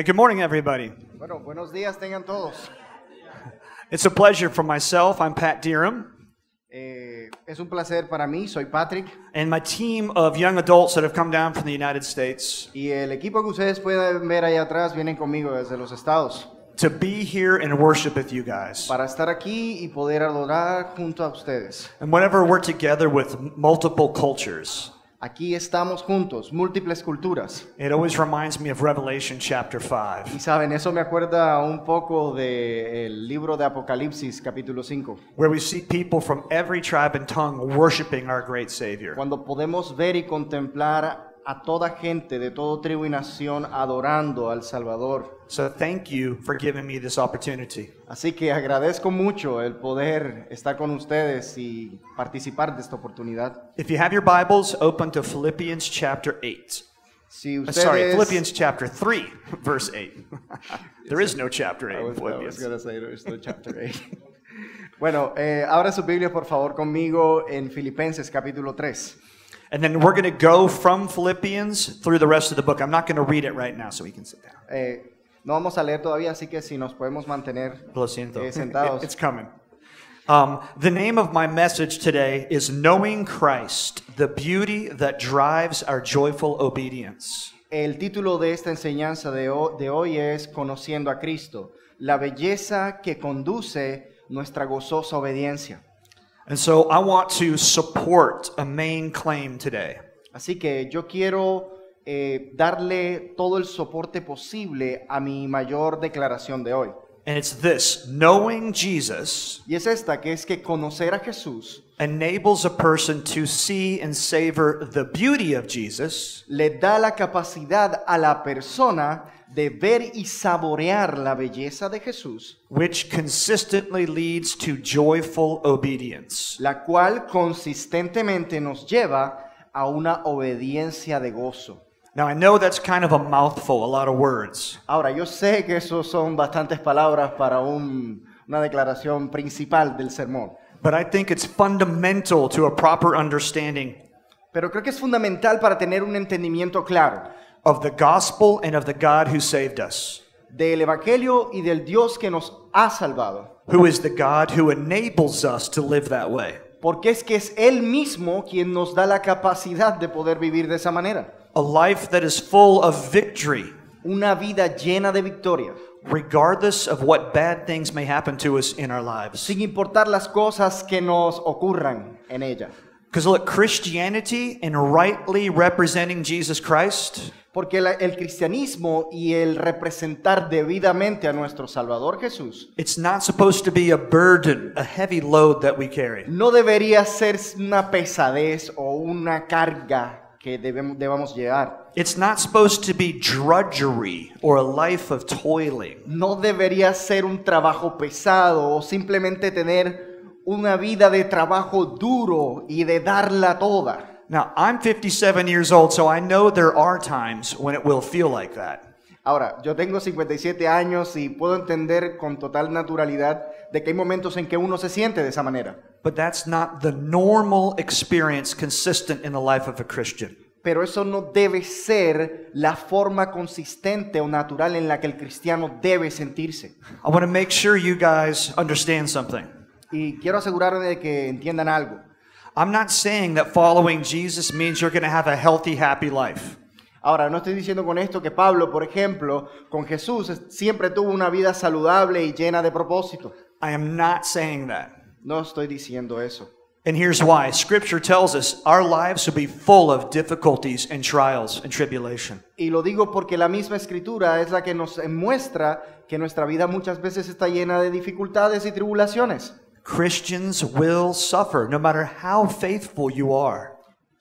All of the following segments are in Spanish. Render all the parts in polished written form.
Good morning, everybody. Bueno, buenos días tengan todos. It's a pleasure for myself. I'm Pat Deerham, Es un placer para mí, soy Patrick, and my team of young adults that have come down from the United States y el equipo que ustedes pueden ver allá atrás vienen conmigo desde los Estados to be here and worship with you guys. para estar aquí y poder adorar junto a ustedes. And whenever we're together with multiple cultures, Aquí estamos juntos, múltiples culturas. it always reminds me of Revelation chapter Y 5, saben, eso me acuerda un poco del libro de Apocalipsis, capítulo 5, where we see people from every tribe and tongue worshiping our great Savior. cuando podemos ver y contemplar a toda gente de todo tribu y nación adorando al Salvador. So thank you for giving me this opportunity. Así que agradezco mucho el poder estar con ustedes y participar de esta oportunidad. If you have your Bibles, open to Philippians chapter 8. Si Sorry, ustedes, Philippians chapter 3, verse 8. There is no chapter 8 I in was Philippians. gonna say there's no chapter 8. Bueno, abra su Biblia por favor conmigo en Filipenses capítulo 3. And then we're going to go from Philippians through the rest of the book. I'm not going to read it right now, so we can sit down. No vamos a leer todavía, así que si nos podemos mantener Lo siento. sentados. It's coming. The name of my message today is Knowing Christ, the Beauty That Drives Our Joyful Obedience. El título de esta enseñanza de hoy es Conociendo a Cristo, la belleza que conduce nuestra gozosa obediencia. And so I want to support a main claim today. Así que yo quiero darle todo el soporte posible a mi mayor declaración de hoy. And it's this: knowing Jesus Y es esta, que es que conocer a Jesús enables a person to see and savor the beauty of Jesus le da la capacidad a la persona de ver y saborear la belleza de Jesús, which consistently leads to joyful obedience. la cual consistentemente nos lleva a una obediencia de gozo. Now, I know that's kind of a mouthful, a lot of words, Ahora, yo sé que eso son bastantes palabras para una declaración principal del sermón, but I think it's fundamental to a proper understanding pero creo que es fundamental para tener un entendimiento claro of the gospel and of the God who saved us, del Evangelio y del Dios que nos ha salvado. who is the God who enables us to live that way. Porque es que es Él mismo quien nos da la capacidad de poder vivir de esa manera. A life that is full of victory, Una vida llena de victoria, regardless of what bad things may happen to us in our lives. sin importar las cosas que nos ocurran en ella. Because look, Christianity and rightly representing Jesus Christ Porque el cristianismo y el representar debidamente a nuestro Salvador Jesús it's not supposed to be a burden, a heavy load that we carry. no debería ser una pesadez o una carga que debamos llevar. It's not supposed to be drudgery or a life of toiling. No debería ser un trabajo pesado o simplemente tener una vida de trabajo duro y de darla toda. Now, I'm 57 years old, so I know there are times when it will feel like that. Ahora, yo tengo 57 años y puedo entender con total naturalidad de que hay momentos en que uno se siente de esa manera. But that's not the normal experience consistent in the life of a Christian. Pero eso no debe ser la forma consistente o natural en la que el cristiano debe sentirse. I want to make sure you guys understand something. Y quiero asegurarme de que entiendan algo. I'm not saying that following Jesus means you're going to have a healthy, happy life. Ahora, no estoy diciendo con esto que Pablo, por ejemplo, con Jesús siempre tuvo una vida saludable y llena de propósito. I am not saying that. No estoy diciendo eso. And here's why. Scripture tells us our lives will be full of difficulties and trials and tribulation. Y lo digo porque la misma escritura es la que nos muestra que nuestra vida muchas veces está llena de dificultades y tribulaciones. Christians will suffer no matter how faithful you are.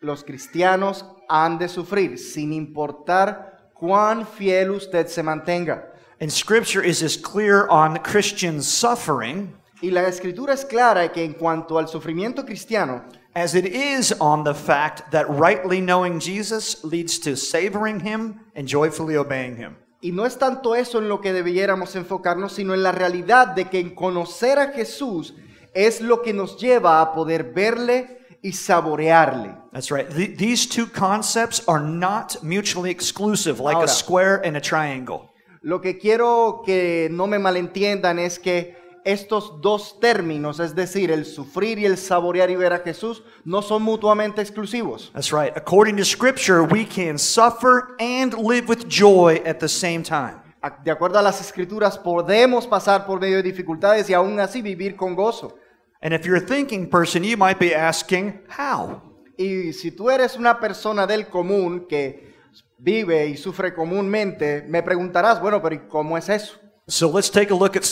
Los cristianos han de sufrir sin importar cuán fiel usted se mantenga. And Scripture is as clear on Christian suffering Y la escritura es clara que en cuanto al sufrimiento cristiano, as it is on the fact that rightly knowing Jesus leads to savoring Him and joyfully obeying Him. y no es tanto eso en lo que debiéramos enfocarnos, sino en la realidad de que en conocer a Jesús es lo que nos lleva a poder verle y saborearle. That's right. These two concepts are not mutually exclusive, like Ahora, a square and a triangle. lo que quiero que no me malentiendan es que estos dos términos, es decir, el sufrir y el saborear y ver a Jesús, no son mutuamente exclusivos. That's right. According to Scripture, we can suffer and live with joy at the same time. De acuerdo a las Escrituras, podemos pasar por medio de dificultades y aún así vivir con gozo. And if you're a thinking person, you might be asking, how? Y si tú eres una persona del común que vive y sufre comúnmente, me preguntarás, bueno, pero ¿y cómo es eso? So let's take a look at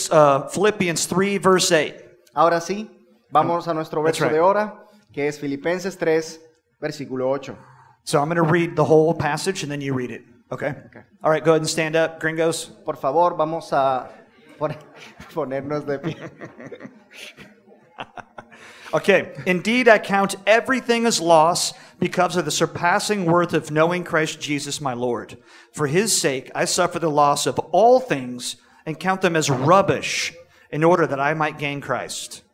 Philippians 3, verse 8. Ahora sí, vamos a nuestro That's verso right. de hora, que es Filipenses 3, versículo 8. So I'm going to read the whole passage and then you read it. Okay? Okay. All right, go ahead and stand up, gringos. Por favor, vamos a ponernos de pie. Okay. Indeed, I count everything as loss because of the surpassing worth of knowing Christ Jesus my Lord. For his sake, I suffer the loss of all things and count them as rubbish in order that I might gain Christ.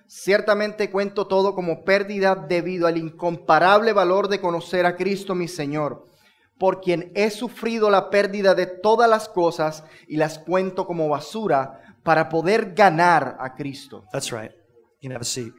Ciertamente cuento todo como pérdida debido al incomparable valor de conocer a Cristo mi Señor, por quien he sufrido la pérdida de todas las cosas y las cuento como basura para poder ganar a Cristo. That's right. You can have a seat.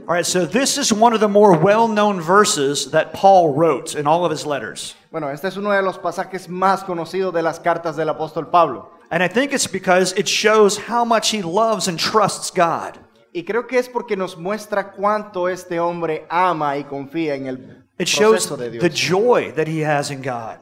All right, so this is one of the more well-known verses that Paul wrote in all of his letters. Bueno, este es uno de los pasajes más conocidos de las cartas del apóstol Pablo. And I think it's because it shows how much he loves and trusts God. Y creo que es porque nos muestra cuánto este hombre ama y confía en el It shows proceso de the Dios. joy that he has in God.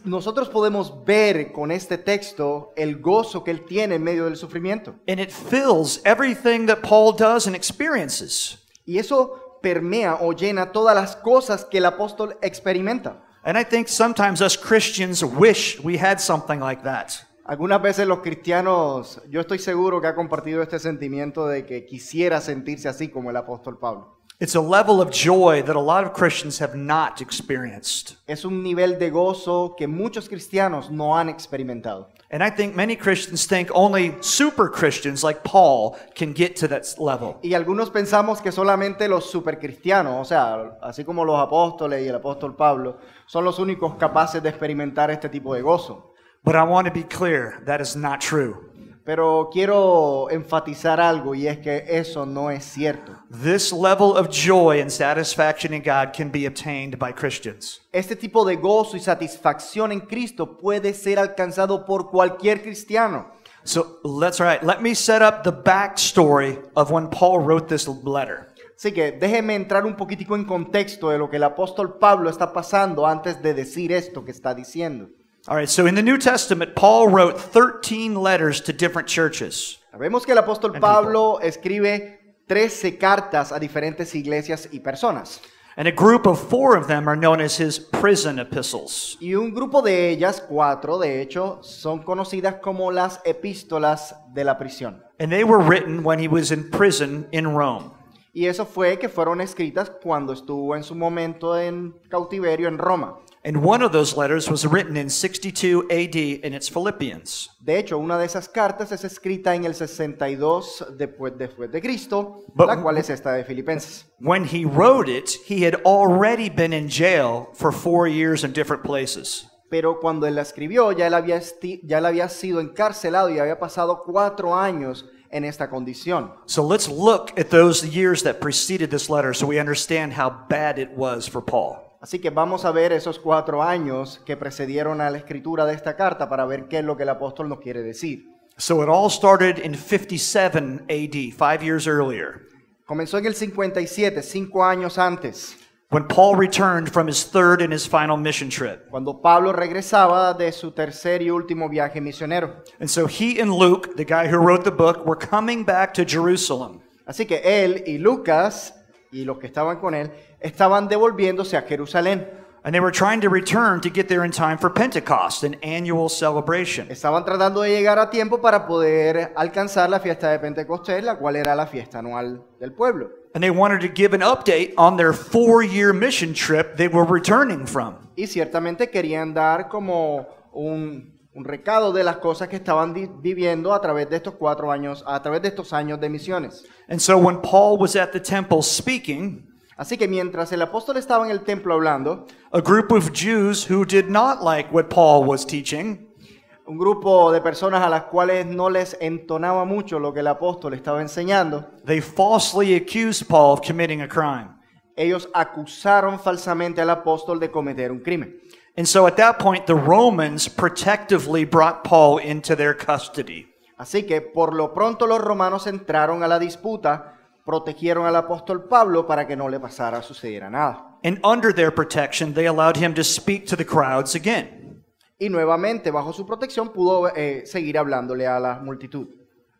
Nosotros podemos ver con este texto el gozo que él tiene en medio del sufrimiento. And it fills everything that Paul does and experiences. Y eso permea o llena todas las cosas que el apóstol experimenta. And I think sometimes us Christians wish we had something like that. Algunas veces los cristianos, yo estoy seguro que ha compartido este sentimiento de que quisiera sentirse así como el apóstol Pablo. It's a level of joy that a lot of Christians have not experienced. Es un nivel de gozo que muchos cristianos no han experimentado. And I think many Christians think only super Christians like Paul can get to that level. Y algunos pensamos que solamente los supercristianos, o sea, así como los apóstoles y el apóstol Pablo, son los únicos capaces de experimentar este tipo de gozo. But I want to be clear, that is not true. Pero quiero enfatizar algo y es que eso no es cierto. This level of joy and satisfaction in God can be obtained by Christians. Este tipo de gozo y satisfacción en Cristo puede ser alcanzado por cualquier cristiano. So that's right. Let me set up the backstory of when Paul wrote this letter. Así que déjeme entrar un poquitico en contexto de lo que el apóstol Pablo está pasando antes de decir esto que está diciendo. All right, so in the New Testament, Paul wrote 13 letters to different churches. Sabemos que el apóstol Pablo escribe 13 cartas a diferentes iglesias y personas. And a group of 4 of them are known as his prison epistles. Y un grupo de ellas, 4 de hecho, son conocidas como las epístolas de la prisión. And they were written when he was in prison in Rome. Y eso fue que fueron escritas cuando estuvo en su momento en cautiverio en Roma. And one of those letters was written in 62 AD, and it's Philippians. De hecho, una de esas cartas es escrita en el 62 después de Cristo, But- la cual es esta de Filipenses. When he wrote it, he had already been in jail for 4 years in different places. Pero cuando él la escribió, ya él había sido encarcelado y había pasado 4 años en esta condición. So let's look at those years that preceded this letter so we understand how bad it was for Paul. Así que vamos a ver esos 4 años que precedieron a la escritura de esta carta para ver qué es lo que el apóstol nos quiere decir. So it all started in 57 AD, 5 years earlier, Comenzó en el 57, 5 años antes, when Paul returned from his third and his final mission trip. cuando Pablo regresaba de su tercer y último viaje misionero. And so he and Luke, the guy who wrote the book, were coming back to Jerusalem. Así que él y Lucas y los que estaban con él estaban devolviéndose a Jerusalén. And they were trying to return to get there in time for Pentecost, an annual celebration. Estaban tratando de llegar a tiempo para poder alcanzar la fiesta de Pentecostés, la cual era la fiesta anual del pueblo. And they wanted to give an update on their 4-year mission trip they were returning from. Y ciertamente querían dar como un recado de las cosas que estaban viviendo a través de estos 4 años, a través de estos años de misiones. And so when Paul was at the temple speaking, Así que mientras el apóstol estaba en el templo hablando, a group of Jews who did not like what Paul was teaching un grupo de personas a las cuales no les entonaba mucho lo que el apóstol estaba enseñando. They falsely accused Paul of committing a crime. Ellos acusaron falsamente al apóstol de cometer un crimen. And so at that point, the Romans protectively brought Paul into their custody. Así que por lo pronto los romanos entraron a la disputa, protegieron al apóstol Pablo para que no le sucediera nada. And under their protection, they allowed him to speak to the crowds again, Y nuevamente, bajo su protección, pudo seguir hablándole a la multitud.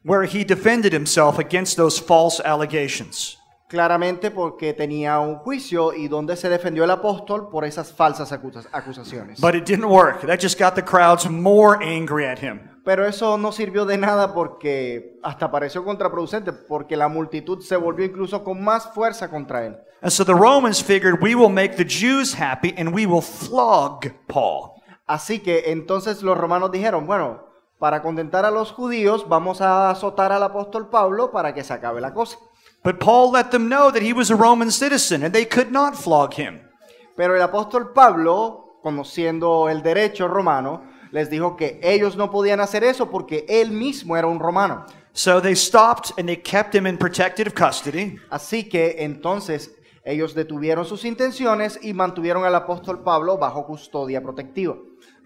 where he defended himself against those false allegations. Claramente porque tenía un juicio y donde se defendió el apóstol por esas falsas acusaciones. But it didn't work. That just got the crowds more angry at him. Pero eso no sirvió de nada porque hasta pareció contraproducente, porque la multitud se volvió incluso con más fuerza contra él. And so the Romans figured, we will make the Jews happy and we will flog Paul. Así que entonces los romanos dijeron, bueno, para contentar a los judíos vamos a azotar al apóstol Pablo para que se acabe la cosa. But Paul let them know that he was a Roman citizen and they could not flog him. Pero el apóstol Pablo, conociendo el derecho romano, les dijo que ellos no podían hacer eso porque él mismo era un romano. So they stopped and they kept him in protective custody. Así que entonces ellos detuvieron sus intenciones y mantuvieron al apóstol Pablo bajo custodia protectiva,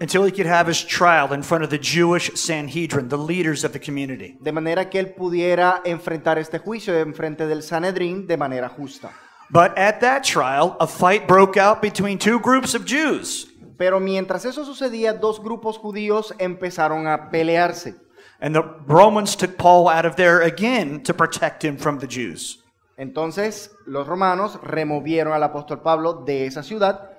Until he could have his trial in front of the Jewish Sanhedrin, the leaders of the community. de manera que él pudiera enfrentar este juicio en frente del Sanedrín de manera justa. But at that trial, a fight broke out between two groups of Jews. Pero mientras eso sucedía, dos grupos judíos empezaron a pelearse. And the Romans took Paul out of there again to protect him from the Jews. Entonces los romanos removieron al apóstol Pablo de esa ciudad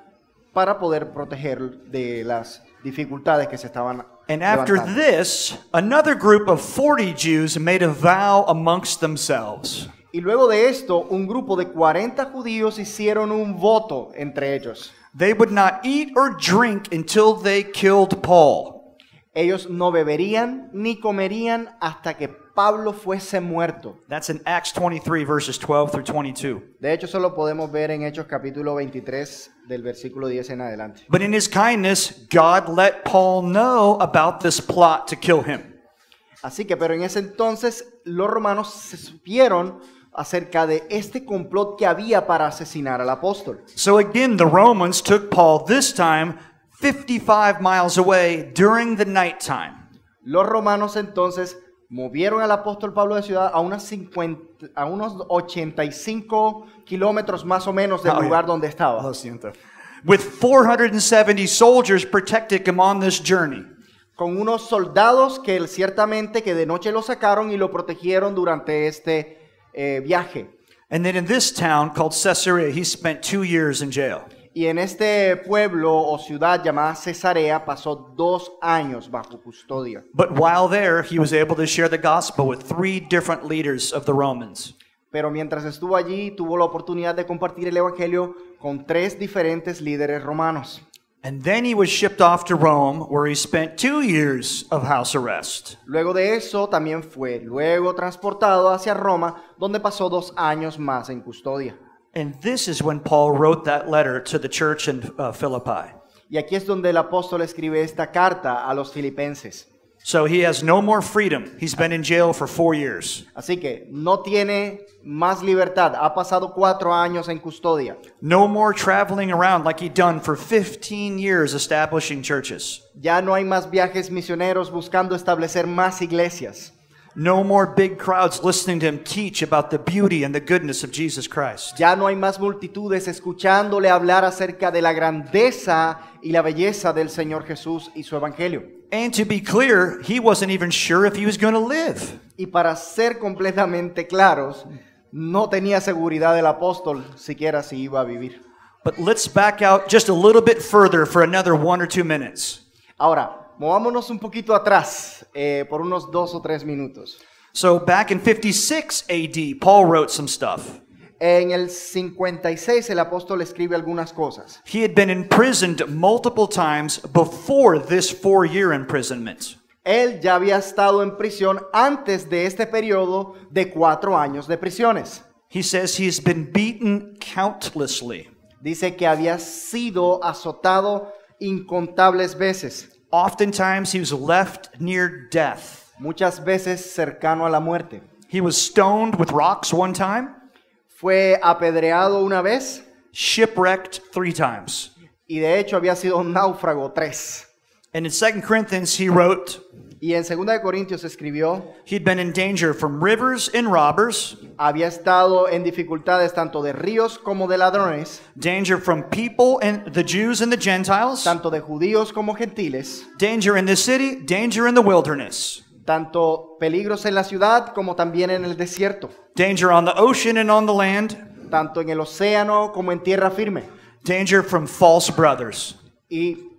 para poder protegerlo de las dificultades que se estaban And after levantando. this, another group of 40 Jews made a vow amongst themselves. Y luego de esto, un grupo de 40 judíos hicieron un voto entre ellos. They would not eat or drink until they killed Paul. Ellos no beberían ni comerían hasta que Pablo fuese muerto. That's in Acts 23, verses 12 through 22. De hecho, eso lo podemos ver en Hechos capítulo 23 del versículo 10 en adelante. But in his kindness, God let Paul know about this plot to kill him. Así que, pero en ese entonces, los romanos se supieron acerca de este complot que había para asesinar al apóstol. So again, the Romans took Paul, this time 55 miles away during the nighttime. Los romanos entonces movieron al apóstol Pablo de ciudad a unos 85 kilómetros más o menos del lugar donde estaba. With 470 soldiers protecting him on this journey. Con unos soldados que ciertamente que de noche lo sacaron y lo protegieron durante este viaje. And then in this town called Caesarea, he spent 2 years in jail. Y en este pueblo o ciudad llamada Cesarea pasó 2 años bajo custodia. But while there, he was able to share the gospel with 3 different leaders of the Romans. Pero mientras estuvo allí, tuvo la oportunidad de compartir el evangelio con 3 diferentes líderes romanos. And then he was shipped off to Rome, where he spent 2 years of house arrest. Luego de eso, también fue luego transportado hacia Roma, donde pasó 2 años más en custodia. And this is when Paul wrote that letter to the church in Philippi. Y aquí es donde el apóstol escribe esta carta a los filipenses. So he has no more freedom. He's been in jail for 4 years. Así que no tiene más libertad. Ha pasado 4 años en custodia. No more traveling around like he'd done for 15 years establishing churches. Ya no hay más viajes misioneros buscando establecer más iglesias. No more big crowds listening to him teach about the beauty and the goodness of Jesus Christ. Ya no hay más multitudes escuchándole hablar acerca de la grandeza y la belleza del Señor Jesús y su evangelio. And to be clear, he wasn't even sure if he was going to live. Y para ser completamente claros, no tenía seguridad el apóstol siquiera si iba a vivir. But let's back out just a little bit further for another 1 or 2 minutes. Ahora, movámonos un poquito atrás por unos 2 o 3 minutos. So back in 56 AD, Paul wrote some stuff. En el 56 el apóstol escribe algunas cosas. He had been imprisoned multiple times before this 4-year imprisonment. Él ya había estado en prisión antes de este periodo de 4 años de prisiones. He says he's been beaten countlessly. Dice que había sido azotado incontables veces. Oftentimes he was left near death. muchas veces cercano a la muerte. He was stoned with rocks one time, Fue apedreado una vez shipwrecked 3 times. y de hecho había sido un náufrago 3. And in 2 Corinthians he wrote, Y en 2 de Corintios escribió, he'd been in danger from rivers and robbers, había estado en dificultades tanto de ríos como de ladrones, danger from people and the Jews and the Gentiles, tanto de judíos como gentiles, danger in the city, danger in the wilderness, tanto peligros en la ciudad como también en el desierto, danger on the ocean and on the land, tanto en el océano como en tierra firme, danger from false brothers. y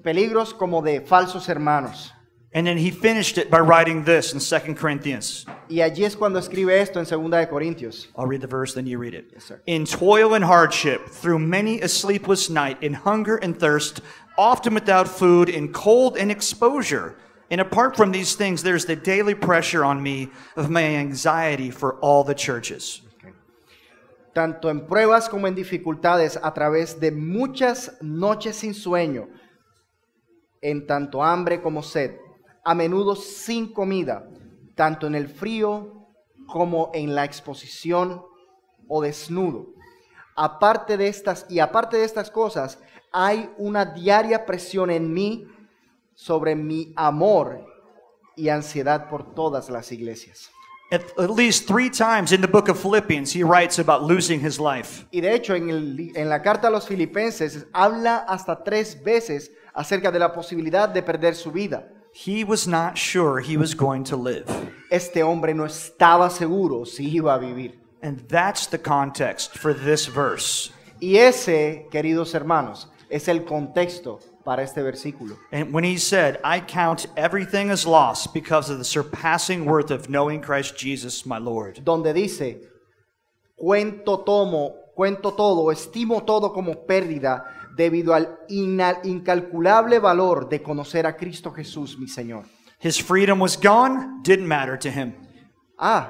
peligros como de falsos hermanos. And then he finished it by writing this in 2 Corinthians. Y allí es cuando escribe esto en 2 de Corintios. I'll read the verse, then you read it. Yes, sir. In toil and hardship, through many a sleepless night, in hunger and thirst, often without food, in cold and exposure. And apart from these things, there's the daily pressure on me of my anxiety for all the churches. Tanto en pruebas como en dificultades, a través de muchas noches sin sueño, en tanto hambre como sed, a menudo sin comida, tanto en el frío como en la exposición o desnudo. Aparte de estas cosas, hay una diaria presión en mí sobre mi amor y ansiedad por todas las iglesias. At least 3 times in the book of Philippians, he writes about losing his life. Y de hecho, en la carta a los Filipenses, habla hasta 3 veces acerca de la posibilidad de perder su vida. He was not sure he was going to live. Este hombre no estaba seguro si iba a vivir. And that's the context for this verse. Y ese, queridos hermanos, es el contexto para este versículo. And when he said, I count everything as loss because of the surpassing worth of knowing Christ Jesus, my Lord. Donde dice, cuento todo, estimo todo como pérdida debido al incalculable valor de conocer a Cristo Jesús, mi Señor. His freedom was gone, didn't matter to him.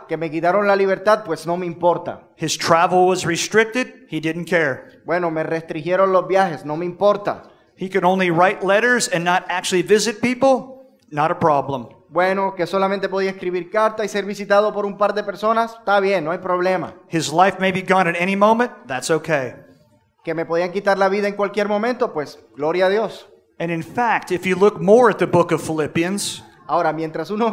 Que me quitaron la libertad, pues no me importa. His travel was restricted, he didn't care. Bueno, me restringieron los viajes, no me importa. He could only write letters and not actually visit people, not a problem. Bueno, que solamente podía escribir cartas y ser visitado por un par de personas, está bien, no hay problema. His life may be gone at any moment, that's okay. Que me podían quitar la vida en cualquier momento, pues gloria a Dios. And in fact, if you look more at the book of Philippians, Ahora, mientras uno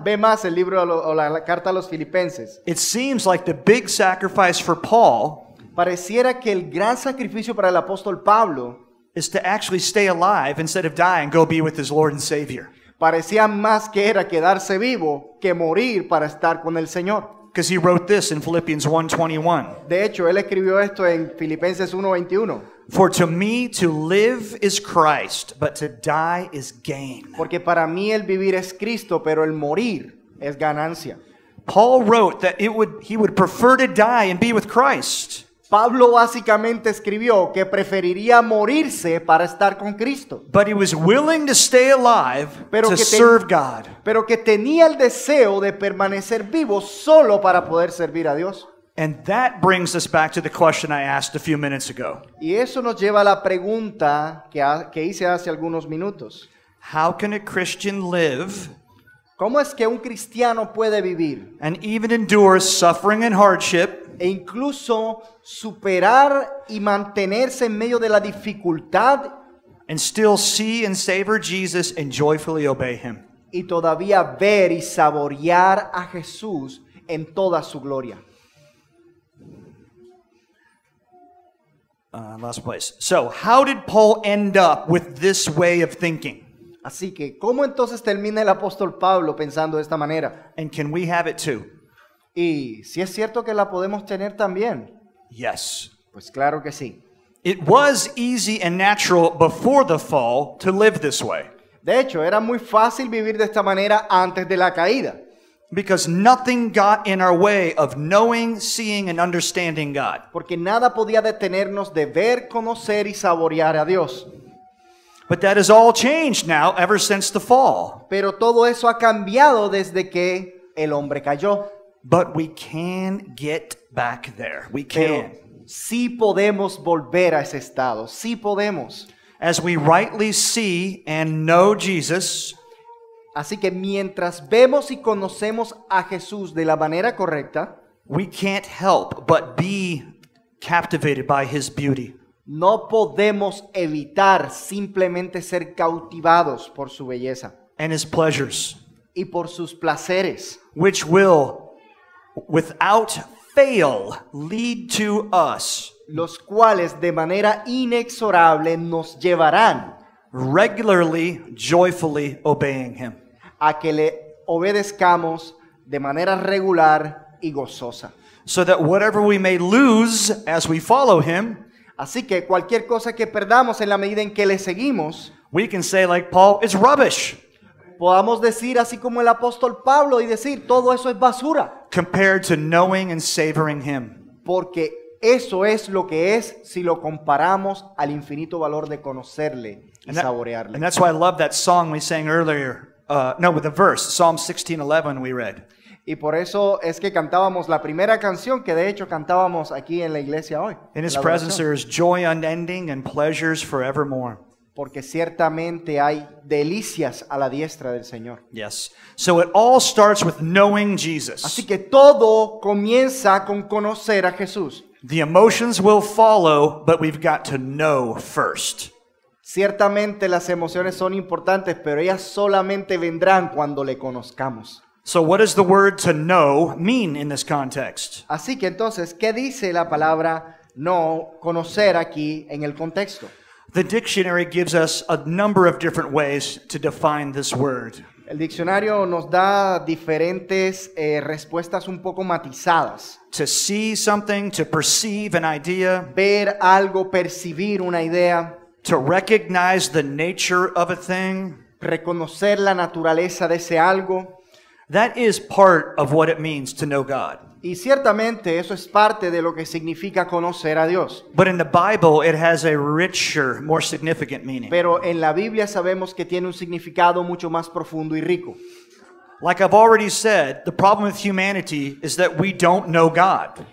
ve más el libro o la carta a los Filipenses, it seems like the big sacrifice for Paul pareciera que el gran sacrificio para el apóstol Pablo is to actually stay alive instead of die and go be with his Lord and Savior. parecía más que era quedarse vivo que morir para estar con el Señor. Because he wrote this in Philippians 1:21. De hecho, él escribió esto en Filipenses 1:21. For to me to live is Christ, but to die is gain. Porque para mí el vivir es Cristo, pero el morir es ganancia. Paul wrote that he would prefer to die and be with Christ. Pablo básicamente escribió que preferiría morirse para estar con Cristo, But he was willing to stay alive Pero to que serve God. pero que tenía el deseo de permanecer vivo solo para poder servir a Dios. And that brings us back to the question I asked a few minutes ago. Y eso nos lleva a la pregunta que hice hace algunos minutos. How can a Christian live ¿Cómo es que un cristiano puede vivir and even endure suffering and hardship e incluso superar y mantenerse en medio de la dificultad and still see and savor Jesus and joyfully obey him? y todavía ver y saborear a Jesús en toda su gloria? Last place. So, how did Paul end up with this way of thinking? Así que, ¿cómo entonces termina el apóstol Pablo pensando de esta manera? And can we have it too? Y si es cierto que la podemos tener también, Yes. pues claro que sí. It was easy and natural before the fall to live this way De hecho, era muy fácil vivir de esta manera antes de la caída, because nothing got in our way of knowing, seeing, and understanding God. porque nada podía detenernos de ver, conocer y saborear a Dios. But that has all changed now ever since the fall. Pero todo eso ha cambiado desde que el hombre cayó. But we can get back there. We Pero can. sí podemos volver a ese estado, sí podemos. As we rightly see and know Jesus, Así que mientras vemos y conocemos a Jesús de la manera correcta, we can't help but be captivated by his beauty. no podemos evitar simplemente ser cautivados por su belleza And his pleasures, y por sus placeres, which will, without fail, lead to us los cuales de manera inexorable nos llevarán regularly, joyfully obeying him. a que le obedezcamos de manera regular y gozosa. So that whatever we may lose as we follow him, Así que cualquier cosa que perdamos en la medida en que le seguimos, we can say like Paul, it's rubbish podamos decir así como el apóstol Pablo y decir, todo eso es basura, compared to knowing and savoring him. porque eso es lo que es si lo comparamos al infinito valor de conocerle y And saborearle. that's why I love that song we sang earlier. With the verse, Psalm 16:11 we read. Y por eso es que cantábamos la primera canción que de hecho cantábamos aquí en la iglesia hoy. In his la presence adoración. there is joy unending and pleasures forevermore. Porque ciertamente hay delicias a la diestra del Señor. Yes. So it all starts with knowing Jesus. Así que todo comienza con conocer a Jesús. The emotions will follow, but we've got to know first. Ciertamente las emociones son importantes, pero ellas solamente vendrán cuando le conozcamos. So what does the word to know mean in this context? Así que entonces, ¿qué dice la palabra no conocer aquí en el contexto? The dictionary gives us a number of different ways to define this word. El diccionario nos da diferentes respuestas un poco matizadas. To see something, to perceive an idea, Ver algo, percibir una idea, to recognize the nature of a thing. reconocer la naturaleza de ese algo. That is part of what it means to know God. Y ciertamente eso es parte de lo que significa conocer a Dios. But in the Bible, it has a richer, more significant meaning. Pero en la Biblia sabemos que tiene un significado mucho más profundo y rico. Like I've already said, the problem with humanity is that we don't know God.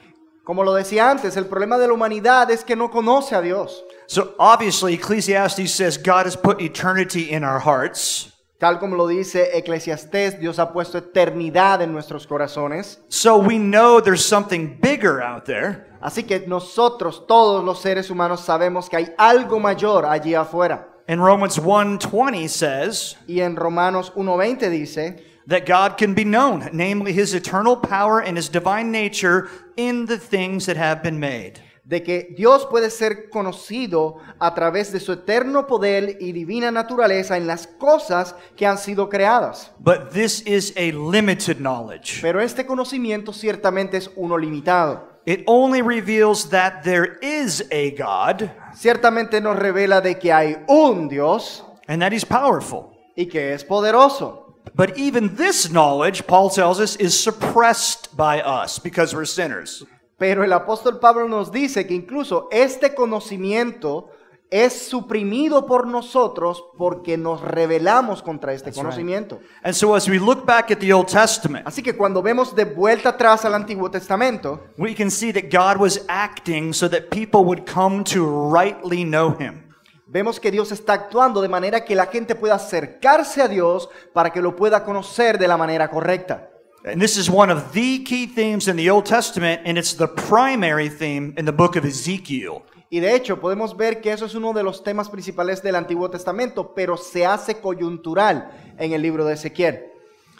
Como lo decía antes, el problema de la humanidad es que no conoce a Dios. So obviously, Ecclesiastes says God has put eternity in our hearts. Tal como lo dice Eclesiastés, Dios ha puesto eternidad en nuestros corazones. So we know there's something bigger out there. Así que nosotros, todos los seres humanos, sabemos que hay algo mayor allí afuera. And Romans 1:20 says Y en Romanos 1:20 dice that God can be known, namely his eternal power and his divine nature in the things that have been made. de que Dios puede ser conocido a través de su eterno poder y divina naturaleza en las cosas que han sido creadas. But this is a limited knowledge. Pero este conocimiento ciertamente es uno limitado. It only reveals that there is a God Ciertamente nos revela de que hay un Dios and that he's powerful. y que es poderoso. But even this knowledge, Paul tells us, is suppressed by us because we're sinners. Pero el apóstol Pablo nos dice que incluso este conocimiento es suprimido por nosotros porque nos rebelamos contra este conocimiento. And so as we look back at the Old Testament, Así que cuando vemos de vuelta atrás al Antiguo Testamento, we can see that God was acting so that people would come to rightly know him. vemos que Dios está actuando de manera que la gente pueda acercarse a Dios para que lo pueda conocer de la manera correcta. And this is one of the key themes in the Old Testament, and it's the primary theme in the book of Ezekiel. Y de hecho podemos ver que eso es uno de los temas principales del Antiguo Testamento, pero se hace coyuntural en el libro de Ezequiel.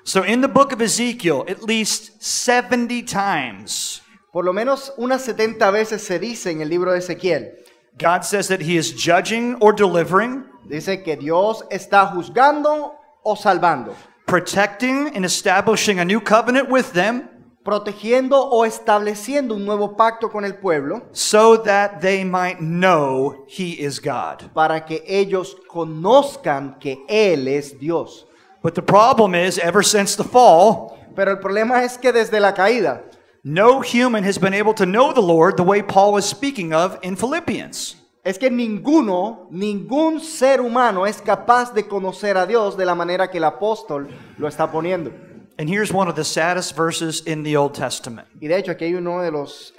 So in the book of Ezekiel, at least 70 times, Por lo menos unas 70 veces se dice en el libro de Ezequiel. God says that he is judging or delivering, Dice que Dios está juzgando o salvando, protecting and establishing a new covenant with them, protegiendo o estableciendo un nuevo pacto con el pueblo so that they might know he is God. para que ellos conozcan que Él es Dios. But the problem is, ever since the fall, Pero el problema es que desde la caída, no human has been able to know the Lord the way Paul is speaking of in Philippians. es que ningún ser humano es capaz de conocer a Dios de la manera que el apóstol lo está poniendo. And here's one of the saddest verses in the Old Testament. Y de hecho aquí hay uno de los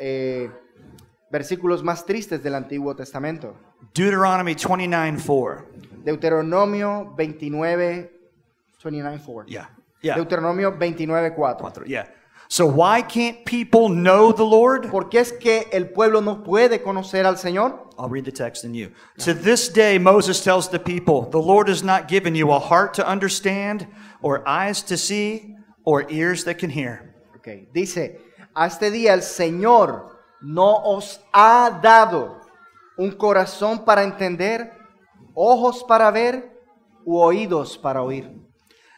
versículos más tristes del Antiguo Testamento. Deuteronomy 29:4. Deuteronomio 29:4. Yeah. Deuteronomio 29:4. Yeah. So why can't people know the Lord? ¿Por qué es que el pueblo no puede conocer al Señor? I'll read the text in you. To this day, Moses tells the people, the Lord has not given you a heart to understand, or eyes to see, or ears that can hear. Okay. Dice, a este día el Señor no os ha dado un corazón para entender, ojos para ver, u oídos para oír.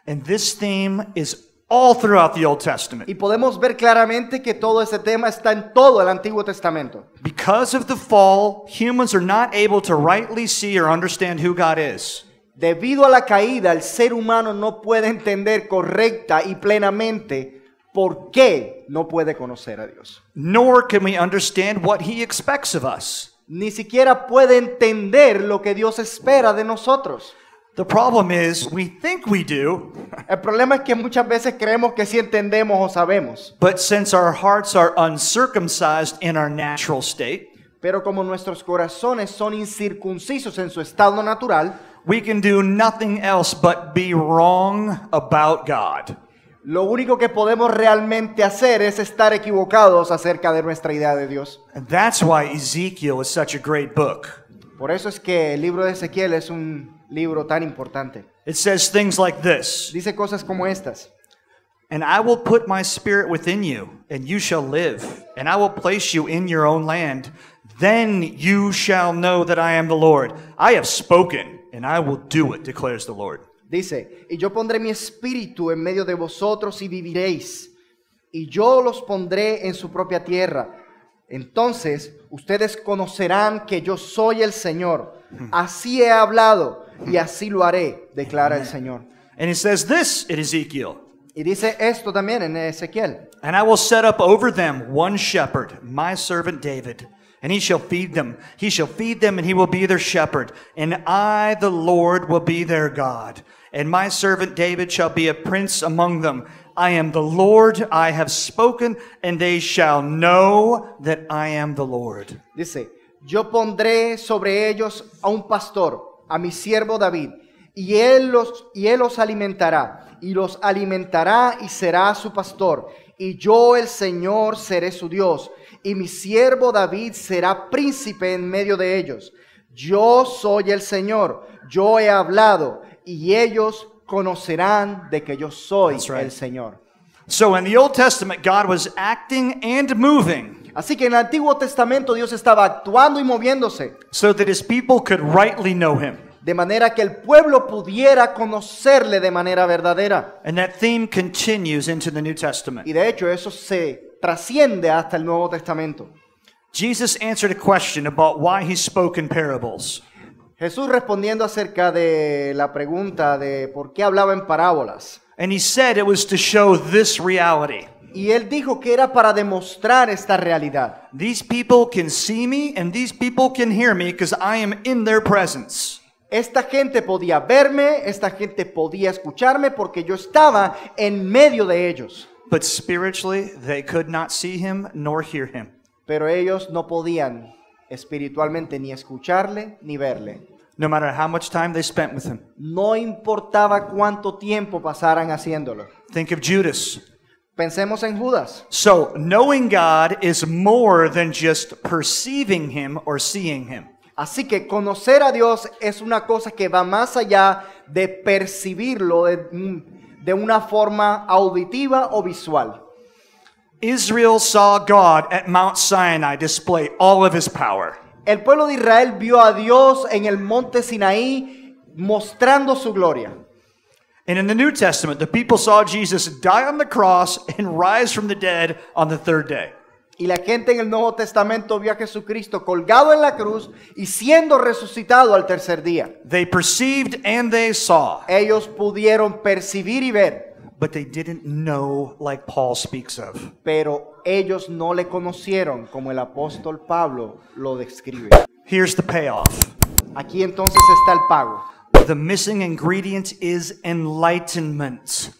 And this theme is all throughout the Old Testament. Y podemos ver claramente que todo ese tema está en todo el Antiguo Testamento. Because of the fall, humans are not able to rightly see or understand who God is. Debido a la caída, el ser humano no puede entender correcta y plenamente por qué no puede conocer a Dios. Nor can we understand what He expects of us. Ni siquiera puede entender lo que Dios espera de nosotros. The problem is, we think we do, El problema es que muchas veces creemos que sí entendemos o sabemos. but since our hearts are uncircumcised in our natural state, Pero como nuestros corazones son incircuncisos en su estado natural, we can do nothing else but be wrong about God. lo único que podemos realmente hacer es estar equivocados acerca de nuestra idea de Dios. And that's why Ezekiel is such a great book. Por eso es que el libro de Ezequiel es un libro tan importante. It says things like this, Dice cosas como estas. and I will put my spirit within you, and you shall live, and I will place you in your own land. Then you shall know that I am the Lord. I have spoken, and I will do it, declares the Lord. Dice, y yo pondré mi espíritu en medio de vosotros y viviréis, y yo los pondré en su propia tierra. Entonces ustedes conocerán que yo soy el Señor. Así he hablado y así lo haré, declara el Señor. And it says this in Ezekiel, Y dice esto también en Ezequiel. and I will set up over them one shepherd, my servant David, and he shall feed them. He shall feed them, and he will be their shepherd. And I, the Lord, will be their God. And my servant David shall be a prince among them. I am the Lord, I have spoken, and they shall know that I am the Lord. Dice, yo pondré sobre ellos a un pastor, a mi siervo David, y él los alimentará, y los alimentará y será su pastor. Y yo, el Señor, seré su Dios, y mi siervo David será príncipe en medio de ellos. Yo soy el Señor, yo he hablado, y ellos conocerán de que yo soy That's right. el Señor. So in the Old Testament, God was acting and moving Así que en el Antiguo Testamento Dios estaba actuando y moviéndose, so that his people could rightly know him. de manera que el pueblo pudiera conocerle de manera verdadera. And that theme continues into the New Testament. Y de hecho eso se trasciende hasta el Nuevo Testamento. Jesus answered a question about why he spoke in parables. Jesús respondiendo acerca de la pregunta de por qué hablaba en parábolas. And he said it was to show this reality. Y él dijo que era para demostrar esta realidad. These people can see me and these people can hear me because I am in their presence. Esta gente podía verme, esta gente podía escucharme porque yo estaba en medio de ellos. But spiritually, they could not see him nor hear him. Pero ellos no podían espiritualmente ni escucharle ni verle. No matter how much time they spent with him. No importaba cuánto tiempo pasaran haciéndolo. Think of Judas. Pensemos en Judas. So, knowing God is more than just perceiving him or seeing him. Así que conocer a Dios es una cosa que va más allá de percibirlo de una forma auditiva o visual. Israel saw God at Mount Sinai display all of his power. El pueblo de Israel vio a Dios en el monte Sinaí mostrando su gloria. And in the New Testament, the people saw Jesus die on the cross and rise from the dead on the third day. Y la gente en el Nuevo Testamento vio a Jesucristo colgado en la cruz y siendo resucitado al tercer día. They perceived and they saw, Ellos pudieron percibir y ver, but they didn't know like Paul speaks of. pero ellos no le conocieron como el apóstol Pablo lo describe. Here's the payoff. Aquí entonces está el pago. The missing ingredient is enlightenment.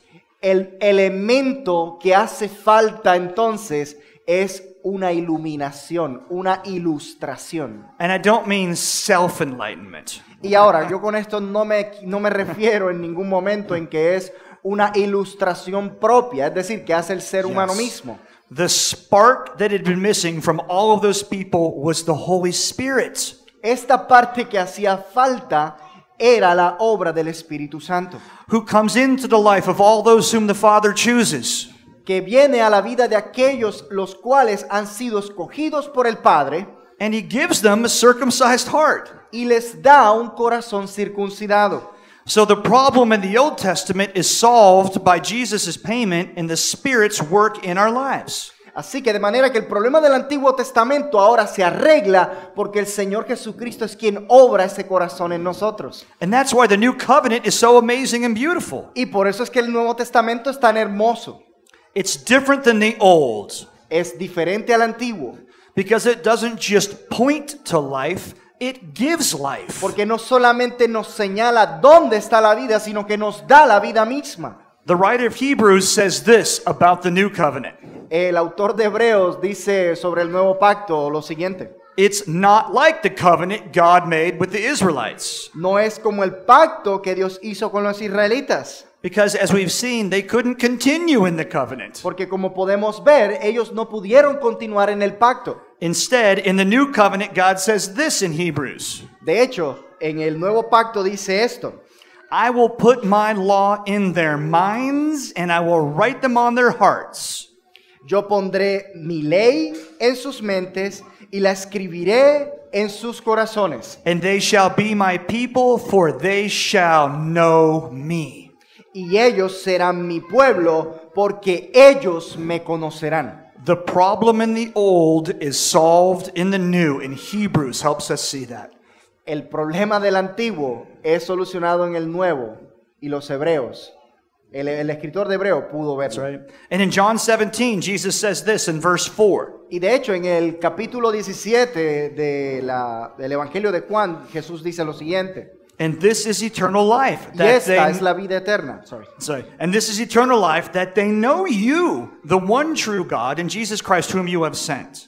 El elemento que hace falta entonces es una iluminación, una ilustración. And I don't mean self-enlightenment. Y ahora, yo con esto no me refiero en ningún momento en que es una ilustración propia, es decir, que hace el ser humano mismo. The spark that had been missing from all of those people was the Holy Spirit. Esta parte que hacía falta era la obra del Espíritu Santo, Who comes into the life of all those whom the Father chooses. que viene a la vida de aquellos los cuales han sido escogidos por el Padre And He gives them a circumcised heart. y les da un corazón circuncidado. So the problem in the Old Testament is solved by Jesus' payment and the Spirit's work in our lives. Así que de manera que el problema del Antiguo Testamento ahora se arregla porque el Señor Jesucristo es quien obra ese corazón en nosotros. And that's why the New Covenant is so amazing and beautiful. Y por eso es que el Nuevo Testamento es tan hermoso. It's different than the Old Es diferente al Antiguo. because it doesn't just point to life, it gives life. Porque no solamente nos señala dónde está la vida, sino que nos da la vida misma. The writer of Hebrews says this about the New Covenant. El autor de Hebreos dice sobre el nuevo pacto lo siguiente. It's not like the covenant God made with the Israelites. No es como el pacto que Dios hizo con los israelitas. Because as we've seen, they couldn't continue in the covenant. Porque como podemos ver, ellos no pudieron continuar en el pacto. Instead, in the new covenant, God says this in Hebrews. De hecho, en el nuevo pacto dice esto. I will put my law in their minds and I will write them on their hearts. Yo pondré mi ley en sus mentes y la escribiré en sus corazones. And they shall be my people, for they shall know me. Y ellos serán mi pueblo porque ellos me conocerán. The problem in the old is solved in the new, and Hebrews helps us see that. El problema del antiguo es solucionado en el nuevo y los hebreos. El escritor de Hebreo pudo verlo. Right? And in John 17, Jesus says this in verse 4. Y de hecho, en el capítulo 17 del Evangelio de Juan, Jesús dice lo siguiente. And this is eternal life. Y That esta es they, la vida eterna. and this is eternal life, that they know you, the one true God, and Jesus Christ whom you have sent.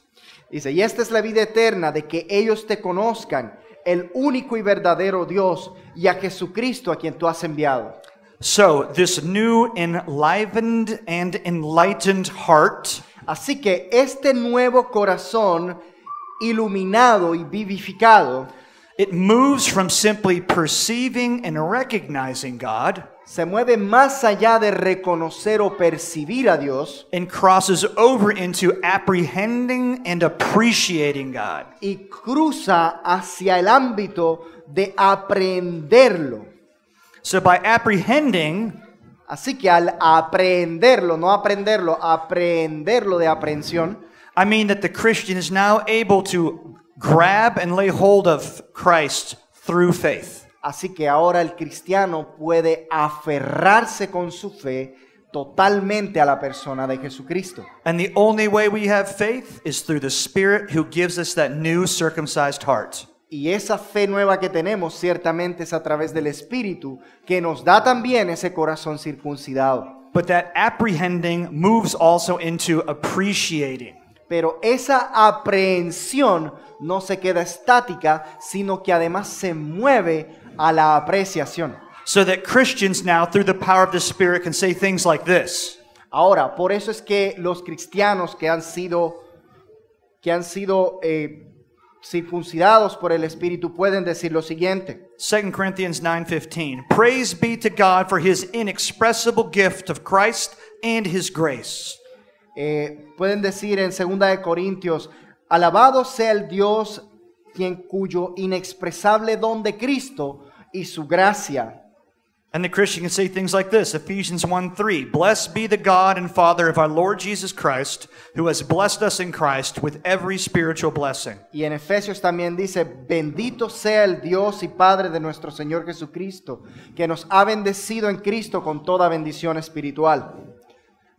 Dice, y esta es la vida eterna, de que ellos te conozcan, el único y verdadero Dios, y a Jesucristo a quien tú has enviado. So, this new enlivened and enlightened heart Así que este nuevo corazón iluminado y vivificado it moves from simply perceiving and recognizing God se mueve más allá de reconocer o percibir a Dios and crosses over into apprehending and appreciating God. y cruza hacia el ámbito de aprenderlo. So by apprehending, Así que al aprehenderlo, no aprenderlo, aprehenderlo de aprehensión, I mean that the Christian is now able to grab and lay hold of Christ through faith. así que ahora el cristiano puede aferrarse con su fe totalmente a la persona de Jesucristo. And the only way we have faith is through the Spirit who gives us that new circumcised heart. Y esa fe nueva que tenemos ciertamente es a través del Espíritu que nos da también ese corazón circuncidado. But that apprehending moves also into appreciating. Pero esa aprehensión no se queda estática, sino que además se mueve a la apreciación. So that Christians now, through the power of the Spirit, can say things like this. Ahora, por eso es que los cristianos que han sido circuncidados por el Espíritu pueden decir lo siguiente. 2 Corinthians 9:15. Praise be to God for his inexpressible gift of Christ and his grace. Pueden decir en 2 de Corintios, alabado sea el Dios cuyo inexpresable don de Cristo y su gracia. And the Christian can say things like this, Ephesians 1:3. Blessed be the God and Father of our Lord Jesus Christ, who has blessed us in Christ with every spiritual blessing. Y en Efesios también dice, bendito sea el Dios y Padre de nuestro Señor Jesucristo, que nos ha bendecido en Cristo con toda bendición espiritual.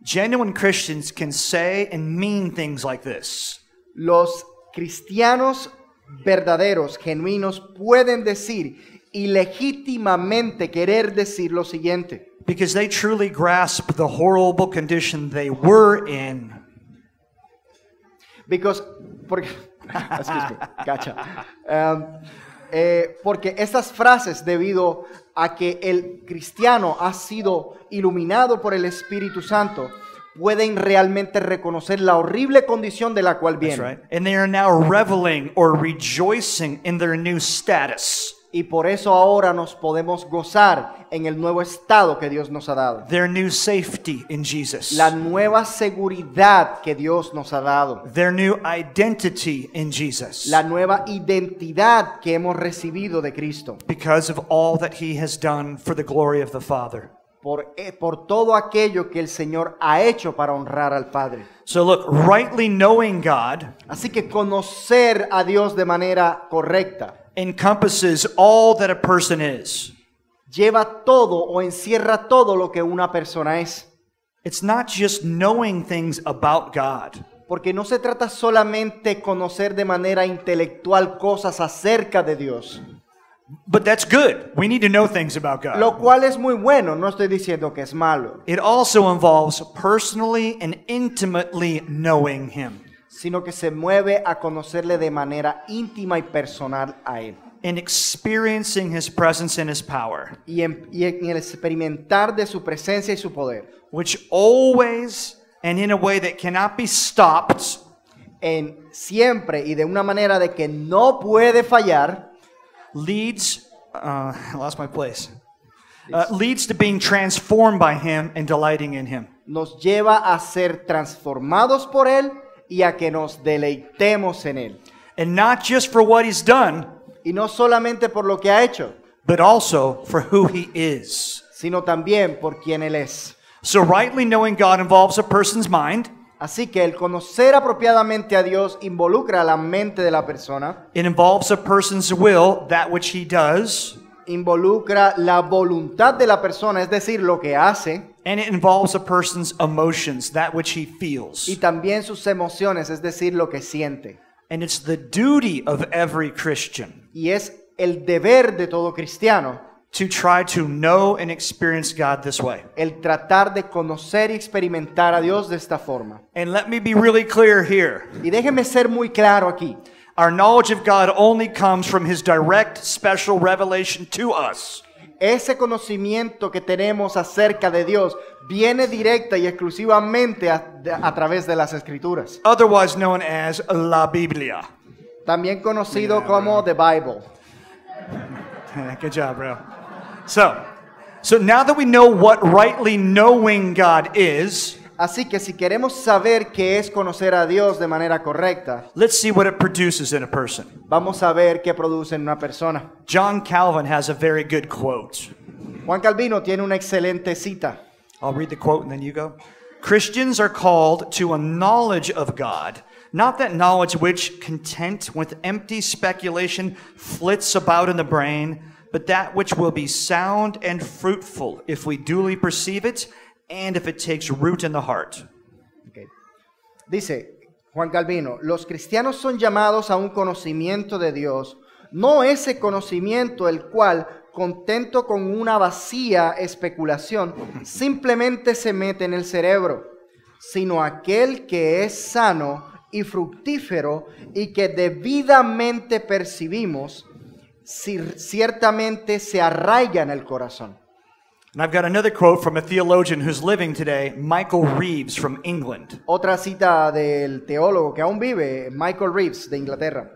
Genuine Christians can say and mean things like this. Los cristianos verdaderos, genuinos, pueden decir y legítimamente querer decir lo siguiente. Because they truly grasp the horrible condition they were in. Because, porque, excuse me, gotcha. Porque estas frases, debido a que el cristiano ha sido iluminado por el Espíritu Santo, pueden realmente reconocer la horrible condición de la cual That's vienen. right. And they are now reveling or rejoicing in their new status. Y por eso ahora nos podemos gozar en el nuevo estado que Dios nos ha dado. Their new safety in Jesus. La nueva seguridad que Dios nos ha dado. Their new identity in Jesus. La nueva identidad que hemos recibido de Cristo. Because of all that he has done for the glory of the Father. Por todo aquello que el Señor ha hecho para honrar al Padre. So look, rightly knowing God Así que conocer a Dios de manera correcta encompasses all that a person is. lleva todo o encierra todo lo que una persona es. It's not just knowing things about God. Porque no se trata solamente conocer de manera intelectual cosas acerca de Dios. But that's good. We need to know things about God. Lo cual es muy bueno, no estoy diciendo que es malo. It also involves personally and intimately knowing him Sino que se mueve a conocerle de manera íntima y personal a Él. and experiencing his presence and his power, Y en el experimentar de su presencia y su poder. which always and in a way that cannot be stopped En siempre y de una manera de que no puede fallar, leads, I lost my place, leads to being transformed by him and delighting in him. nos lleva a ser transformados por Él y a que nos deleitemos en Él. And not just for what he's done, Y no solamente por lo que ha hecho, but also for who he is. sino también por quien Él es. So rightly knowing God involves a person's mind. Así que el conocer apropiadamente a Dios involucra la mente de la persona, It involves a person's will, that which he does. involucra la voluntad de la persona, es decir, lo que hace, And it involves a person's emotions, that which he feels. y también sus emociones, es decir, lo que siente. And it's the duty of every Christian Y es el deber de todo cristiano to try to know and experience God this way. el tratar de conocer y experimentar a Dios de esta forma. And let me be really clear here. Y déjeme ser muy claro aquí. Our knowledge of God only comes from his direct special revelation to us. Ese conocimiento que tenemos acerca de Dios viene directa y exclusivamente a través de las Escrituras, Otherwise known as la Biblia. también conocido como The Bible. Good job, bro. So now that we know what rightly knowing God is, Así que si queremos saber qué es conocer a Dios de manera correcta, let's see what it produces in a person. vamos a ver qué produce en una persona. John Calvin has a very good quote. Juan Calvino tiene una excelente cita. I'll read the quote and then you go. Christians are called to a knowledge of God, not that knowledge which, content with empty speculation, flits about in the brain, but that which will be sound and fruitful if we duly perceive it and if it takes root in the heart. Okay. Dice Juan Calvino, los cristianos son llamados a un conocimiento de Dios, no ese conocimiento el cual, contento con una vacía especulación, simplemente se mete en el cerebro, sino aquel que es sano y fructífero y que debidamente percibimos, ciertamente se arraiga en el corazón. And I've got another quote from a theologian who's living today, Michael Reeves from England. Otra cita del teólogo que aún vive, Michael Reeves, de Inglaterra.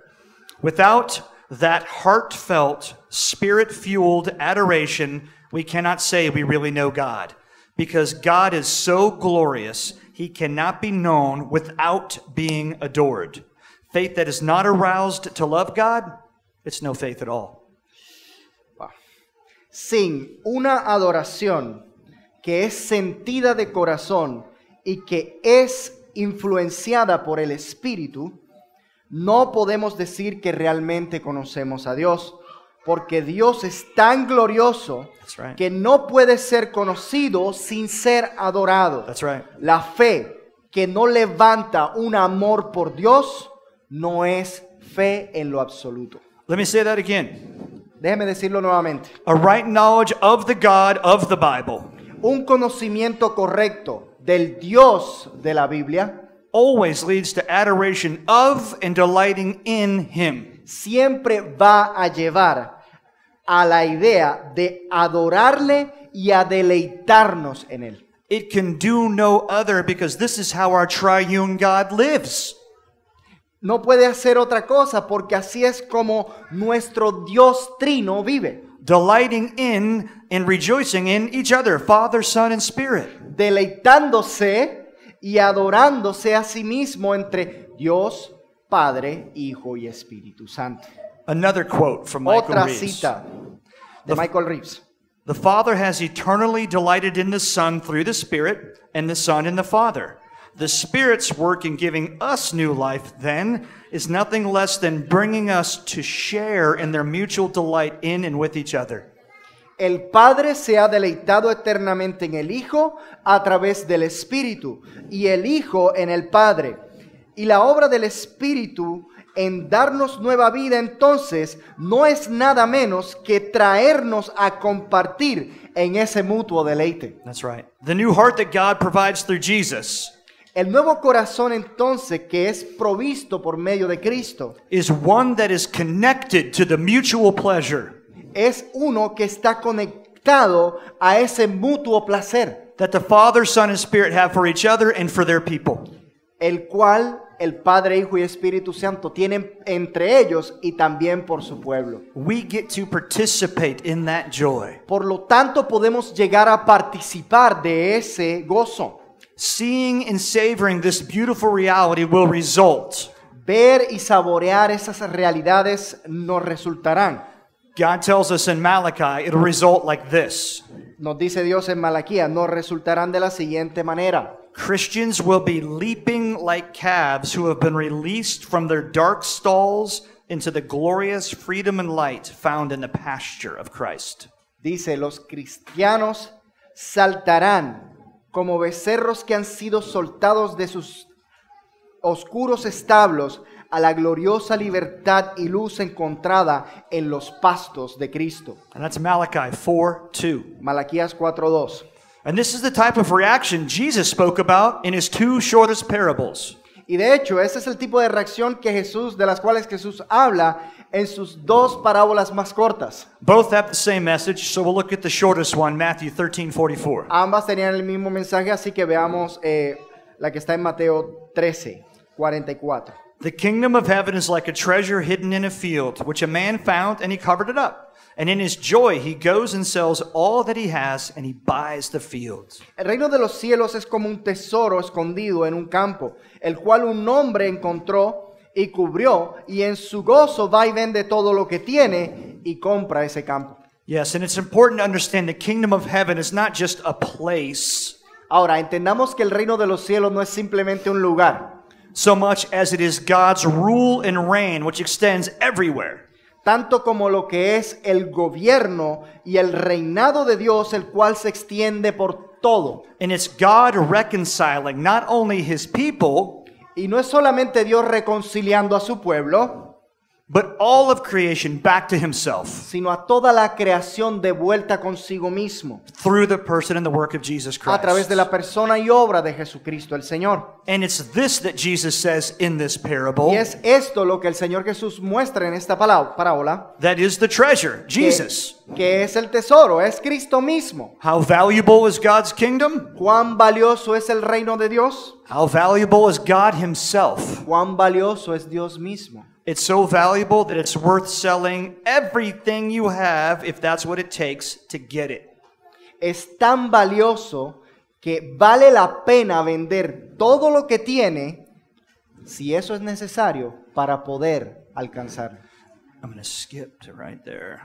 Without that heartfelt, spirit-fueled adoration, we cannot say we really know God. Because God is so glorious, he cannot be known without being adored. Faith that is not aroused to love God, it's no faith at all. Sin una adoración que es sentida de corazón y que es influenciada por el Espíritu, no podemos decir que realmente conocemos a Dios, porque Dios es tan glorioso That's right. que no puede ser conocido sin ser adorado. That's right. La fe que no levanta un amor por Dios no es fe en lo absoluto. Let me say that again. Déjeme decirlo nuevamente. A right knowledge of the God of the Bible Un conocimiento correcto del Dios de la Biblia always leads to adoration of and delighting in Him. siempre va a llevar a la idea de adorarle y a deleitarnos en él. It can do no other because this is how our triune God lives. No puede hacer otra cosa porque así es como nuestro Dios trino vive. Delighting in and rejoicing in each other, Father, Son, and Spirit. Deleitándose y adorándose a sí mismo entre Dios, Padre, Hijo y Espíritu Santo. Another quote from Michael Otra Reeves. cita de Michael Reeves. The Father has eternally delighted in the Son through the Spirit, and the Son in the Father. The Spirit's work in giving us new life, then, is nothing less than bringing us to share in their mutual delight in and with each other. El Padre se ha deleitado eternamente en el Hijo a través del Espíritu, y el Hijo en el Padre. Y la obra del Espíritu en darnos nueva vida, entonces, no es nada menos que traernos a compartir en ese mutuo deleite. That's right. The new heart that God provides through Jesus El nuevo corazón, entonces, que es provisto por medio de Cristo, is one that is connected to the mutual pleasure es uno que está conectado a ese mutuo placer, that the Father, Son, and Spirit have for each other and for their people. el cual el Padre, Hijo y Espíritu Santo tienen entre ellos y también por su pueblo. We get to participate in that joy. Por lo tanto, podemos llegar a participar de ese gozo. Seeing and savoring this beautiful reality will result. Ver y saborear esas realidades nos resultarán. God tells us in Malachi, it'll result like this. Nos dice Dios en Malaquías, nos resultarán de la siguiente manera. Christians will be leaping like calves who have been released from their dark stalls into the glorious freedom and light found in the pasture of Christ. Dice, los cristianos saltarán como becerros que han sido soltados de sus oscuros establos a la gloriosa libertad y luz encontrada en los pastos de Cristo. And that's Malachi 4:2. Malaquías 4:2. And this is the type of reaction Jesus spoke about in his two shortest parables. Y de hecho, ese es el tipo de reacción que de las cuales Jesús habla en sus dos parábolas más cortas. Both have the same message, so we'll look at the shortest one, Matthew 13:44. Ambas tenían el mismo mensaje, así que veamos la que está en Mateo 13:44. The kingdom of heaven is like a treasure hidden in a field, which a man found and he covered it up. And in his joy he goes and sells all that he has and he buys the field. El reino de los cielos es como un tesoro escondido en un campo, el cual un hombre encontró y cubrió, y en su gozo va y vende todo lo que tiene y compra ese campo. Yes, and it's important to understand the kingdom of heaven is not just a place Ahora, entendamos que el reino de los cielos no es simplemente un lugar, so much as it is God's rule and reign, which extends everywhere. tanto como lo que es el gobierno y el reinado de Dios, el cual se extiende por todo. And it's God reconciling not only his people, Y no es solamente Dios reconciliando a su pueblo, but all of creation back to himself sino a toda la creación de vuelta consigo mismo, through the person and the work of Jesus Christ. a través de la persona y obra de Jesucristo el Señor. And it's this that Jesus says in this parable Y es esto lo que el Señor Jesús muestra en esta parábola, that is the treasure, Jesus. que es el tesoro, es Cristo mismo. How valuable is God's kingdom? ¿Cuán valioso es el reino de Dios? How valuable is God himself? ¿Cuán valioso es Dios mismo? It's so valuable that it's worth selling everything you have if that's what it takes to get it. Es tan valioso que vale la pena vender todo lo que tiene, si eso es necesario, para poder alcanzarlo. I'm going to skip to right there.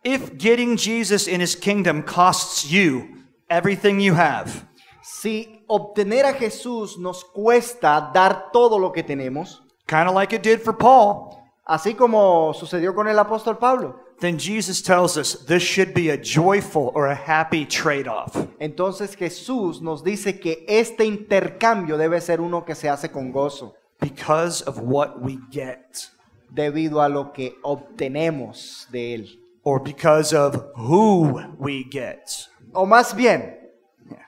If getting Jesus in his kingdom costs you everything you have, Si obtener a Jesús nos cuesta dar todo lo que tenemos, kind of like it did for Paul, así como sucedió con el apóstol Pablo, then Jesus tells us this should be a joyful or a happy trade-off. entonces Jesús nos dice que este intercambio debe ser uno que se hace con gozo, Because of what we get, debido a lo que obtenemos de Él. or because of who we get. O más bien,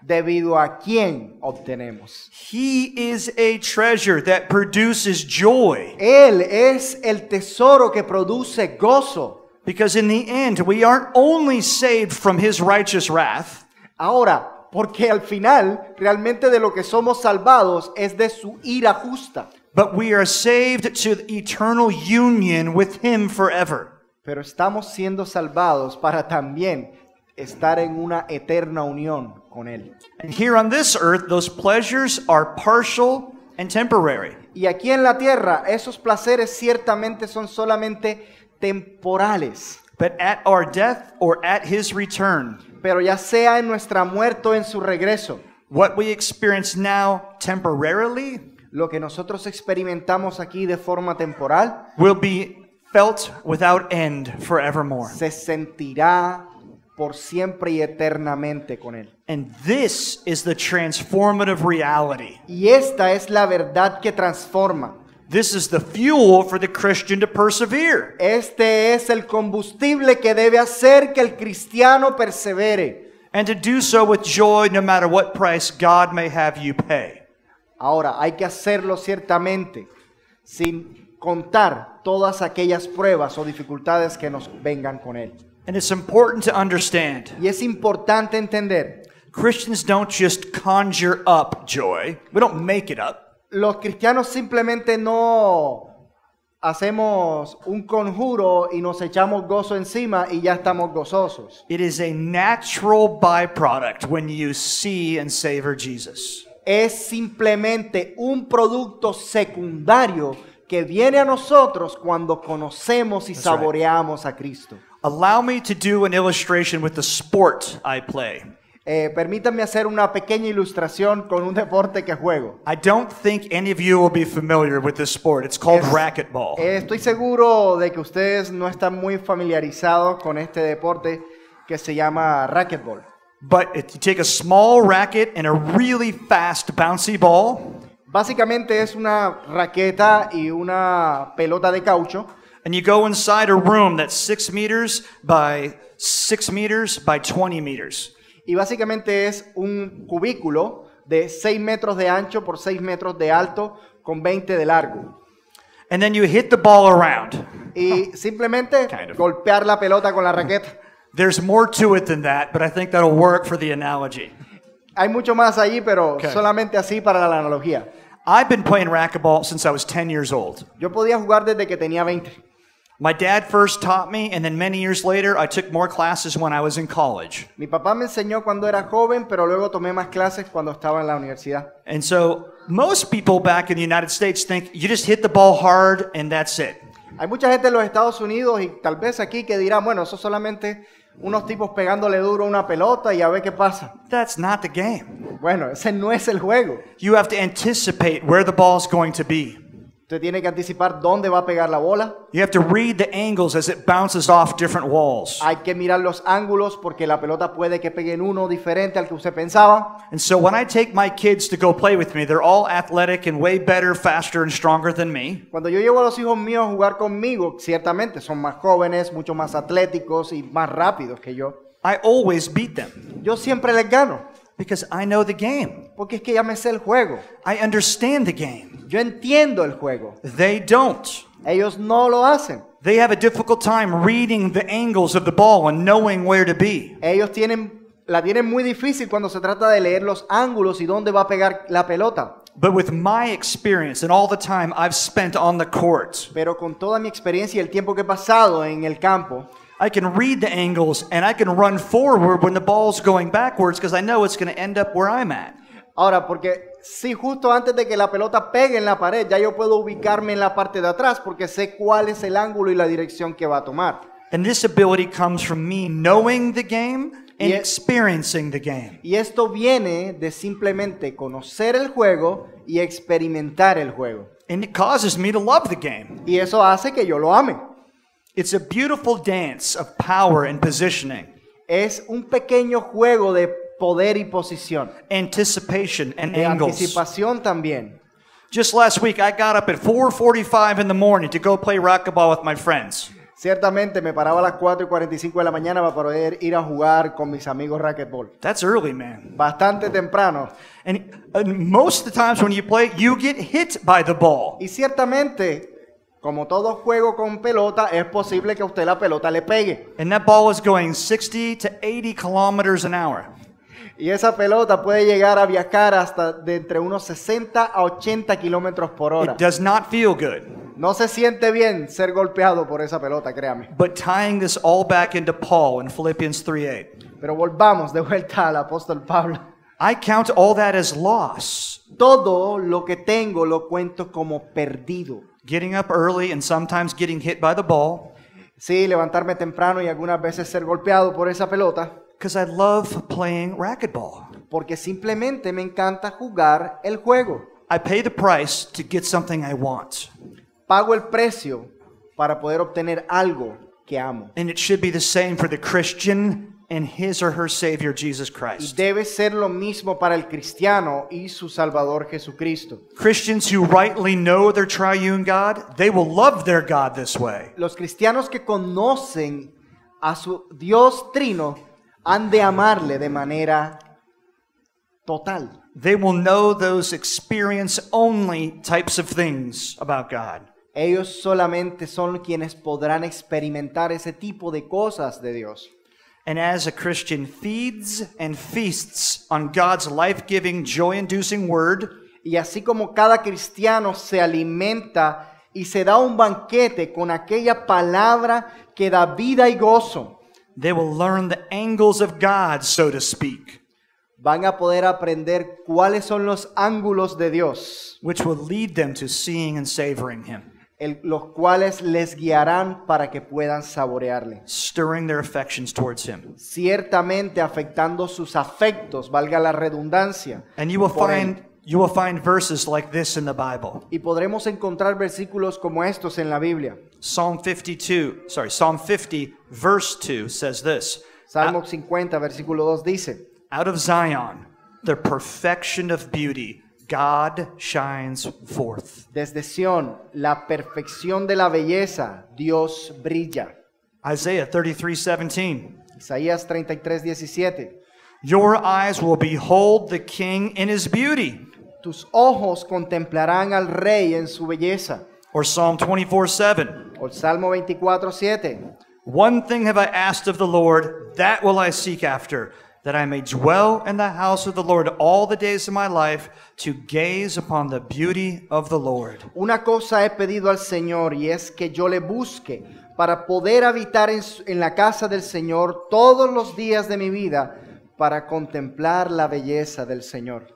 debido a quién obtenemos. He is a treasure that produces joy. Él es el tesoro que produce gozo. Because in the end, we aren't only saved from his righteous wrath, Ahora, porque al final, realmente de lo que somos salvados es de su ira justa. but we are saved to the eternal union with him forever. Pero estamos siendo salvados para también estar en una eterna unión con Él. And here on this earth, those pleasures are partial and temporary. Y aquí en la tierra, esos placeres ciertamente son solamente temporales. But at our death or at his return, Pero ya sea en nuestra muerte o en su regreso, what we experience now temporarily lo que nosotros experimentamos aquí de forma temporal will be felt without end forevermore. se sentirá por siempre y eternamente con Él. And this is the transformative reality. Y esta es la verdad que transforma. This is the fuel for the Christian to persevere. Este es el combustible que debe hacer que el cristiano persevere. And to do so with joy no matter what price God may have you pay. Ahora, hay que hacerlo ciertamente sin contar todas aquellas pruebas o dificultades que nos vengan con Él. And it's important to understand, Y es importante entender, Christians don't just conjure up joy. We don't make it up. los cristianos simplemente no hacemos un conjuro y nos echamos gozo encima y ya estamos gozosos. It is a natural byproduct when you see and savor Jesus. Es simplemente un producto secundario que viene a nosotros cuando conocemos y right. saboreamos a Cristo. Allow me to do an illustration with the sport I play. Permítanme hacer una pequeña ilustración con un deporte que juego. I don't think any of you will be familiar with this sport. It's called racquetball. Estoy seguro de que ustedes no están muy familiarizados con este deporte que se llama racquetball. But you take a small racket and a really fast bouncy ball, Básicamente es una raqueta y una pelota de caucho and you go inside a room that's 6 meters by 6 meters by 20 meters. y básicamente es un cubículo de 6 metros de ancho por 6 metros de alto con 20 de largo. And then you hit the ball around. Y simplemente Kind of. golpear la pelota con la raqueta. There's more to it than that, but I think that'll work for the analogy. Hay mucho más allí, pero Okay. solamente así para la analogía. I've been playing racquetball since I was 10 years old. Yo podía jugar desde que tenía 20. My dad first taught me, and then many years later, I took more classes when I was in college. Mi papá me enseñó cuando era joven, pero luego tomé más clases cuando estaba en la universidad. And so most people back in the United States think you just hit the ball hard and that's it. Hay mucha gente en los Estados Unidos y tal vez aquí que dirá, bueno, eso solamente unos tipos pegándole duro a una pelota y a ver qué pasa. That's not the game. Bueno, ese no es el juego. You have to anticipate where the ball's going to be. Usted tiene que anticipar dónde va a pegar la bola. You have to read the angles as it bounces off different walls. Hay que mirar los ángulos porque la pelota puede que pegue en uno diferente al que usted pensaba. And so when I take my kids to go play with me, they're all athletic and way better, faster, and stronger than me. Cuando yo llevo a los hijos míos a jugar conmigo, ciertamente son más jóvenes, mucho más atléticos y más rápidos que yo. I always beat them Yo siempre les gano because I know the game. porque es que ya me sé el juego. I understand the game. Yo entiendo el juego. They don't. Ellos no lo hacen. They have a difficult time reading the angles of the ball and knowing where to be. Ellos la tienen muy difícil cuando se trata de leer los ángulos y dónde va a pegar la pelota. But with my experience and all the time I've spent on the court, Pero con toda mi experiencia y el tiempo que he pasado en el campo, I can read the angles and I can run forward when the ball's going backwards because I know it's going to end up where I'm at. ahora, porque si justo antes de que la pelota pegue en la pared, ya yo puedo ubicarme en la parte de atrás porque sé cuál es el ángulo y la dirección que va a tomar. And this ability comes from me knowing the game and Yeah. experiencing the game. Y esto viene de simplemente conocer el juego y experimentar el juego. And it causes me to love the game. Y eso hace que yo lo ame. It's a beautiful dance of power and positioning, Es un pequeño juego de poder y posición, anticipation and de angles. anticipación también. Just last week, I got up at 4:45 in the morning to go play racquetball with my friends. Ciertamente me paraba a las 4:45 de la mañana para poder ir a jugar con mis amigos racquetball. That's early, man. Bastante temprano. And most of the times when you play, you get hit by the ball. Y ciertamente, como todo juego con pelota, es posible que a usted la pelota le pegue. And that ball is going 60 to 80 kilometers an hour. Y esa pelota puede llegar a viajar hasta de entre unos 60 a 80 kilómetros por hora. It does not feel good. No se siente bien ser golpeado por esa pelota, créame. But tying this all back into Paul in Philippians 3:8. Pero volvamos de vuelta al apóstol Pablo. I count all that as loss. Todo lo que tengo lo cuento como perdido. Getting up early and sometimes getting hit by the ball. Sí, levantarme temprano y algunas veces ser golpeado por esa pelota. Because I love playing racquetball. Porque simplemente me encanta jugar el juego. I pay the price to get something I want. Pago el precio para poder obtener algo que amo. And it should be the same for the Christian and his or her Savior, Jesus Y Christ. debe ser lo mismo para el cristiano y su Salvador Jesucristo. Christians who rightly know their triune God, they will love their God this way. Los cristianos que conocen a su Dios trino han de amarle de manera total. They will know those experience-only types of things about God. Ellos solamente son quienes podrán experimentar ese tipo de cosas de Dios. And as a Christian feeds and feasts on God's life-giving, joy-inducing word, Y así como cada cristiano se alimenta y se da un banquete con aquella palabra que da vida y gozo, they will learn the angles of God, so to speak, van a poder aprender cuáles son los ángulos de Dios, which will lead them to seeing and savoring Him, los cuales les guiarán para que puedan saborearle. stirring their affections towards Him. Ciertamente afectando sus afectos, valga la redundancia. And you will por él. find verses like this in the Bible. Y podremos encontrar versículos como estos en la Biblia. Psalm 50, verse 2 says this, Salmo 50, versículo 2 dice: out of Zion, the perfection of beauty, God shines forth. Desde Sión, la perfección de la belleza, Dios brilla. Isaiah 33:17. Isaías 33, 17. Your eyes will behold the King in his beauty. Tus ojos contemplarán al Rey en su belleza. Or Psalm 24:7. O el Salmo 24, 7. One thing have I asked of the Lord, that will I seek after, that I may dwell in the house of the Lord all the days of my life, to gaze upon the beauty of the Lord. Una cosa he pedido al Señor, y es que yo le busque para poder habitar en la casa del Señor todos los días de mi vida, para contemplar la belleza del Señor.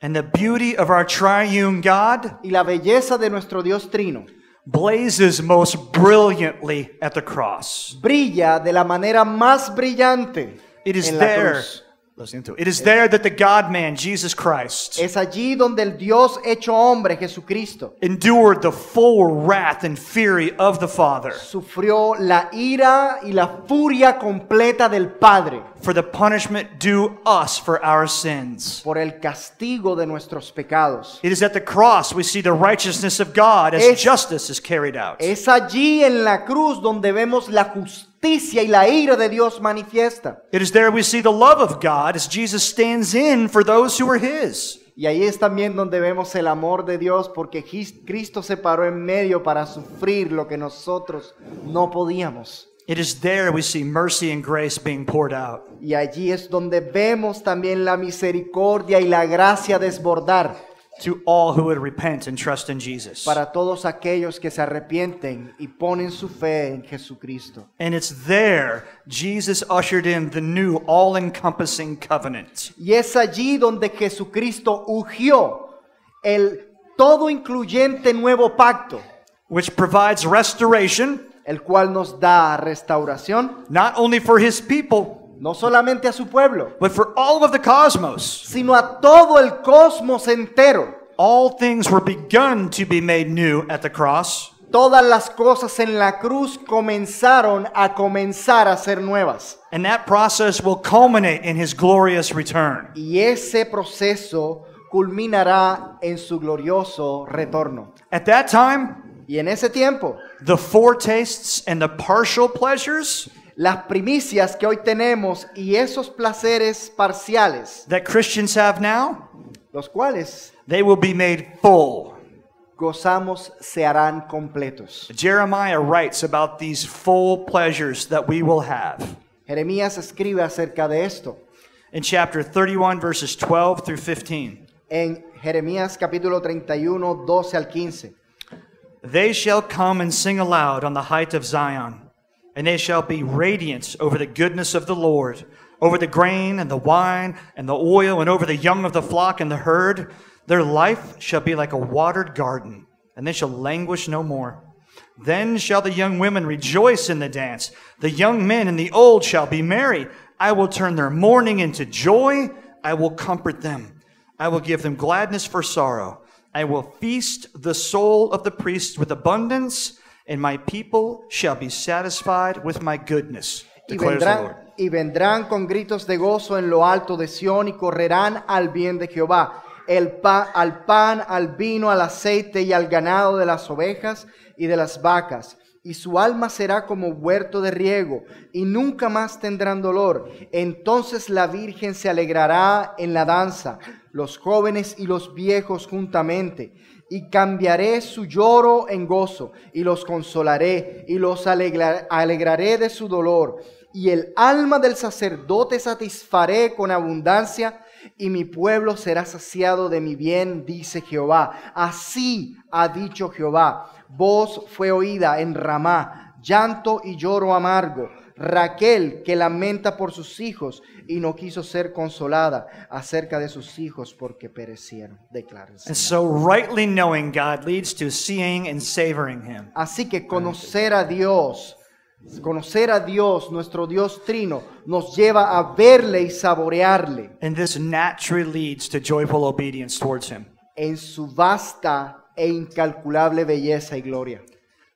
And the beauty of our triune God Y la belleza de nuestro Dios trino blazes most brilliantly at the cross. brilla de la manera más brillante It is en la there. cruz. Listen to it. It is there that the God-man, Jesus Christ, Es allí donde el Dios hecho hombre, Jesucristo, endured the full wrath and fury of the Father sufrió la ira y la furia completa del Padre for the punishment due us for our sins. por el castigo de nuestros pecados. It is at the cross we see the righteousness of God as justice is carried out. Es allí en la cruz donde vemos la justicia y la ira de Dios manifiesta. It is there we see the love of God as Jesus stands in for those who are His. Y ahí es también donde vemos el amor de Dios, porque Cristo se paró en medio para sufrir lo que nosotros no podíamos. It is there we see mercy and grace being poured out. Y allí es donde vemos también la misericordia y la gracia desbordar To all who would repent and trust in Jesus. para todos aquellos que se arrepienten y ponen su fe en Jesucristo. And it's there Jesus ushered in the new all-encompassing covenant. Y es allí donde Jesucristo ungió el todo incluyente nuevo pacto, Which provides restoration, el cual nos da restauración, not only for His people, no solamente a su pueblo, but for all of the cosmos. sino a todo el cosmos entero. All things were begun to be made new at the cross. Todas las cosas en la cruz comenzaron a ser nuevas. And that process will culminate in His glorious return. Y ese proceso culminará en su glorioso retorno. At that time, Y en ese tiempo, the foretastes and the partial pleasures las primicias que hoy tenemos y esos placeres parciales, that Christians have now, los cuales they will be made full. gozamos, se harán completos. Jeremiah writes about these full pleasures that we will have. Jeremías escribe acerca de esto In chapter 31, verses 12 through 15. en Jeremías capítulo 31, 12 al 15. They shall come and sing aloud on the height of Zion, and they shall be radiant over the goodness of the Lord, over the grain and the wine and the oil, and over the young of the flock and the herd. Their life shall be like a watered garden, and they shall languish no more. Then shall the young women rejoice in the dance. The young men and the old shall be merry. I will turn their mourning into joy. I will comfort them. I will give them gladness for sorrow. I will feast the soul of the priests with abundance, and my people shall be satisfied with my goodness, declares the Lord. Y vendrán con gritos de gozo en lo alto de Sión y correrán al bien de Jehová, al pan, al vino, al aceite y al ganado de las ovejas y de las vacas. Y su alma será como huerto de riego, y nunca más tendrán dolor. Entonces la Virgen se alegrará en la danza, los jóvenes y los viejos juntamente. Y cambiaré su lloro en gozo, y los consolaré, y los alegraré de su dolor. Y el alma del sacerdote satisfaré con abundancia, y mi pueblo será saciado de mi bien, dice Jehová. Así ha dicho Jehová. Voz fue oída en Ramá, llanto y lloro amargo. Raquel que lamenta por sus hijos y no quiso ser consolada acerca de sus hijos porque perecieron, declara el And Señor. so rightly knowing God leads to seeing and savoring Him. Así que conocer a Dios, nuestro Dios trino, nos lleva a verle y saborearle And this naturally leads to joyful obedience towards Him. en su vasta e incalculable belleza y gloria.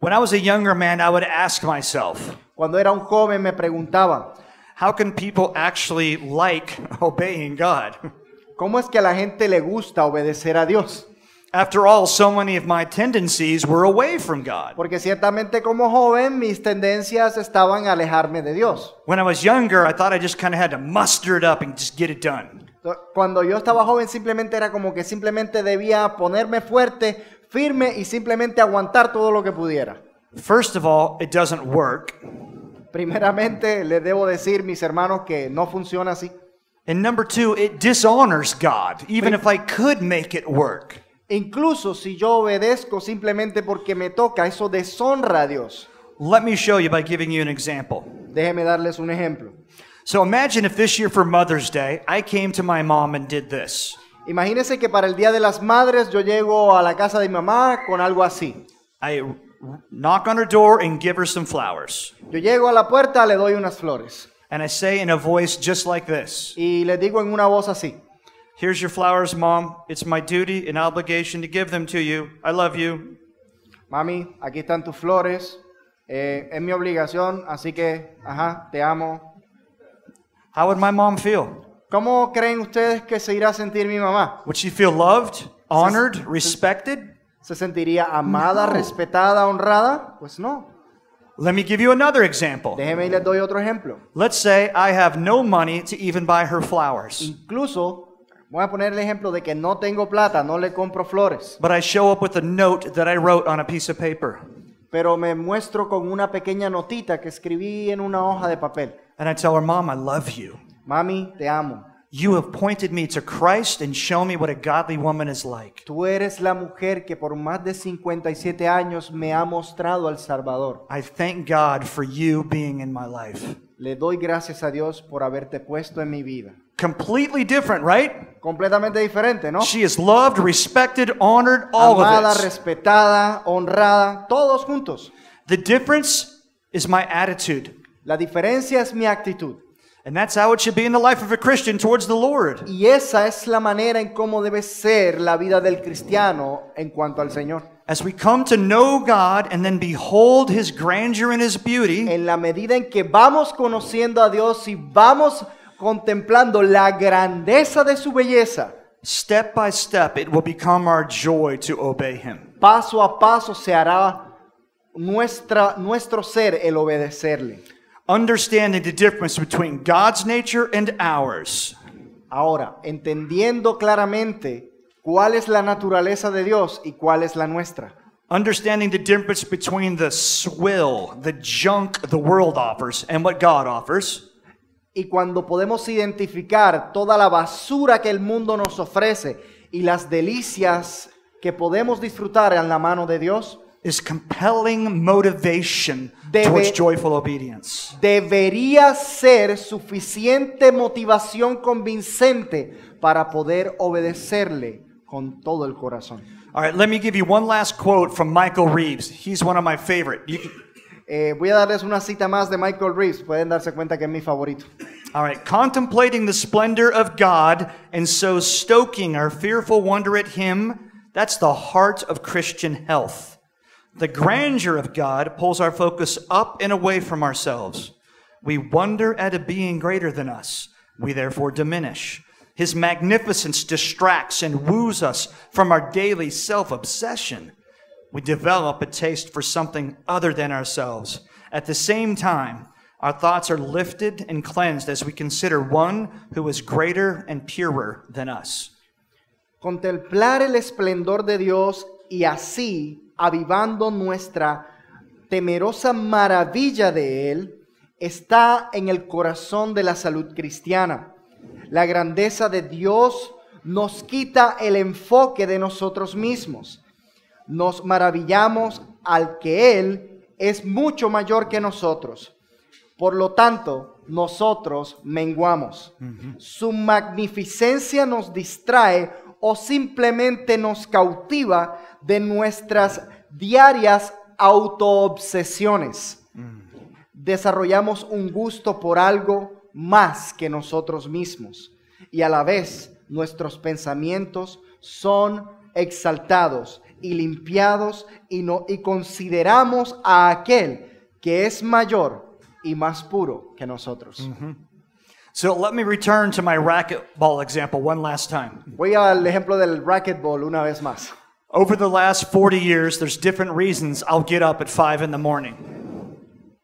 When I was a younger man, I would ask myself, Cuando era un joven me preguntaba, how can people actually like obeying God? ¿cómo es que a la gente le gusta obedecer a Dios? After all, so many of my tendencies were away from God. Porque ciertamente como joven mis tendencias estaban a alejarme de Dios. When I was younger, I thought I just kind of had to muster it up and just get it done. Cuando yo estaba joven simplemente era como que simplemente debía ponerme fuerte, firme y simplemente aguantar todo lo que pudiera. First of all, it doesn't work. Primeramente les debo decir, mis hermanos, que no funciona así. And number two, it dishonors God, even if I could make it work. Incluso si yo obedezco simplemente porque me toca, eso deshonra a Dios. Let me show you by giving you an example. Déjenme darles un ejemplo. So imagine if this year for Mother's Day, I came to my mom and did this. Imagínense que para el Día de las Madres yo llego a la casa de mi mamá con algo así. I knock on her door and give her some flowers. Yo llego a la puerta, le doy unas flores. And I say in a voice just like this, Y le digo en una voz así. here's your flowers, Mom. It's my duty and obligation to give them to you. I love you. Mami, aquí están tus flores. Es mi obligación, así que, te amo. How would my mom feel? ¿Cómo creen ustedes que se irá a sentir mi mamá? Would she feel loved, honored, respected? ¿Se sentiría amada, respetada, honrada? Pues no. Let me give you another example. Déjenme y les doy otro ejemplo. Let's say I have no money to even buy her flowers, Incluso, voy a poner el ejemplo de que no tengo plata, no le compro flores, but I show up with a note that I wrote on a piece of paper. pero me muestro con una pequeña notita que escribí en una hoja de papel. And I tell her, Mom, I love you. Mami, te amo. You have pointed me to Christ and shown me what a godly woman is like. Tú eres la mujer que por más de 57 años me ha mostrado al Salvador. I thank God for you being in my life. Le doy gracias a Dios por haberte puesto en mi vida. Completely different, right? Completamente diferente, ¿no? She is loved, respected, honored, all Amada, of it. respetada, honrada, todos juntos. The difference is my attitude. La diferencia es mi actitud. And that's how it should be in the life of a Christian towards the Lord. Y esa es la manera en cómo debe ser la vida del cristiano en cuanto al Señor. As we come to know God and then behold His grandeur and His beauty, En la medida en que vamos conociendo a Dios y vamos contemplando la grandeza de su belleza, step by step, it will become our joy to obey Him. paso a paso se hará nuestro ser el obedecerle. Understanding the difference between God's nature and ours. Ahora, entendiendo claramente cuál es la naturaleza de Dios y cuál es la nuestra. Understanding the difference between the swill, the junk the world offers, and what God offers. Y cuando podemos identificar toda la basura que el mundo nos ofrece y las delicias que podemos disfrutar en la mano de Dios, Is compelling motivation towards joyful obedience. Debería ser suficiente motivación convincente para poder obedecerle con todo el corazón. All right, let me give you one last quote from Michael Reeves. He's one of my favorite. Voy a darles una cita más de Michael Reeves. Pueden darse cuenta que es mi favorito. All right, contemplating the splendor of God and so stoking our fearful wonder at Him, that's the heart of Christian health. The grandeur of God pulls our focus up and away from ourselves. We wonder at a being greater than us. We therefore diminish. His magnificence distracts and woos us from our daily self-obsession. We develop a taste for something other than ourselves. At the same time, our thoughts are lifted and cleansed as we consider one who is greater and purer than us. Contemplar el esplendor de Dios y así avivando nuestra temerosa maravilla de Él está en el corazón de la salud cristiana. La grandeza de Dios nos quita el enfoque de nosotros mismos. Nos maravillamos al que Él es mucho mayor que nosotros. Por lo tanto, nosotros menguamos. Su magnificencia nos distrae o simplemente nos cautiva de nuestras diarias autoobsesiones. Desarrollamos un gusto por algo más que nosotros mismos y a la vez nuestros pensamientos son exaltados y limpiados y consideramos a aquel que es mayor y más puro que nosotros. So let me return to my racquetball example one last time. Voy al ejemplo del racquetball una vez más. Over the last 40 years, there's different reasons I'll get up at 5 in the morning.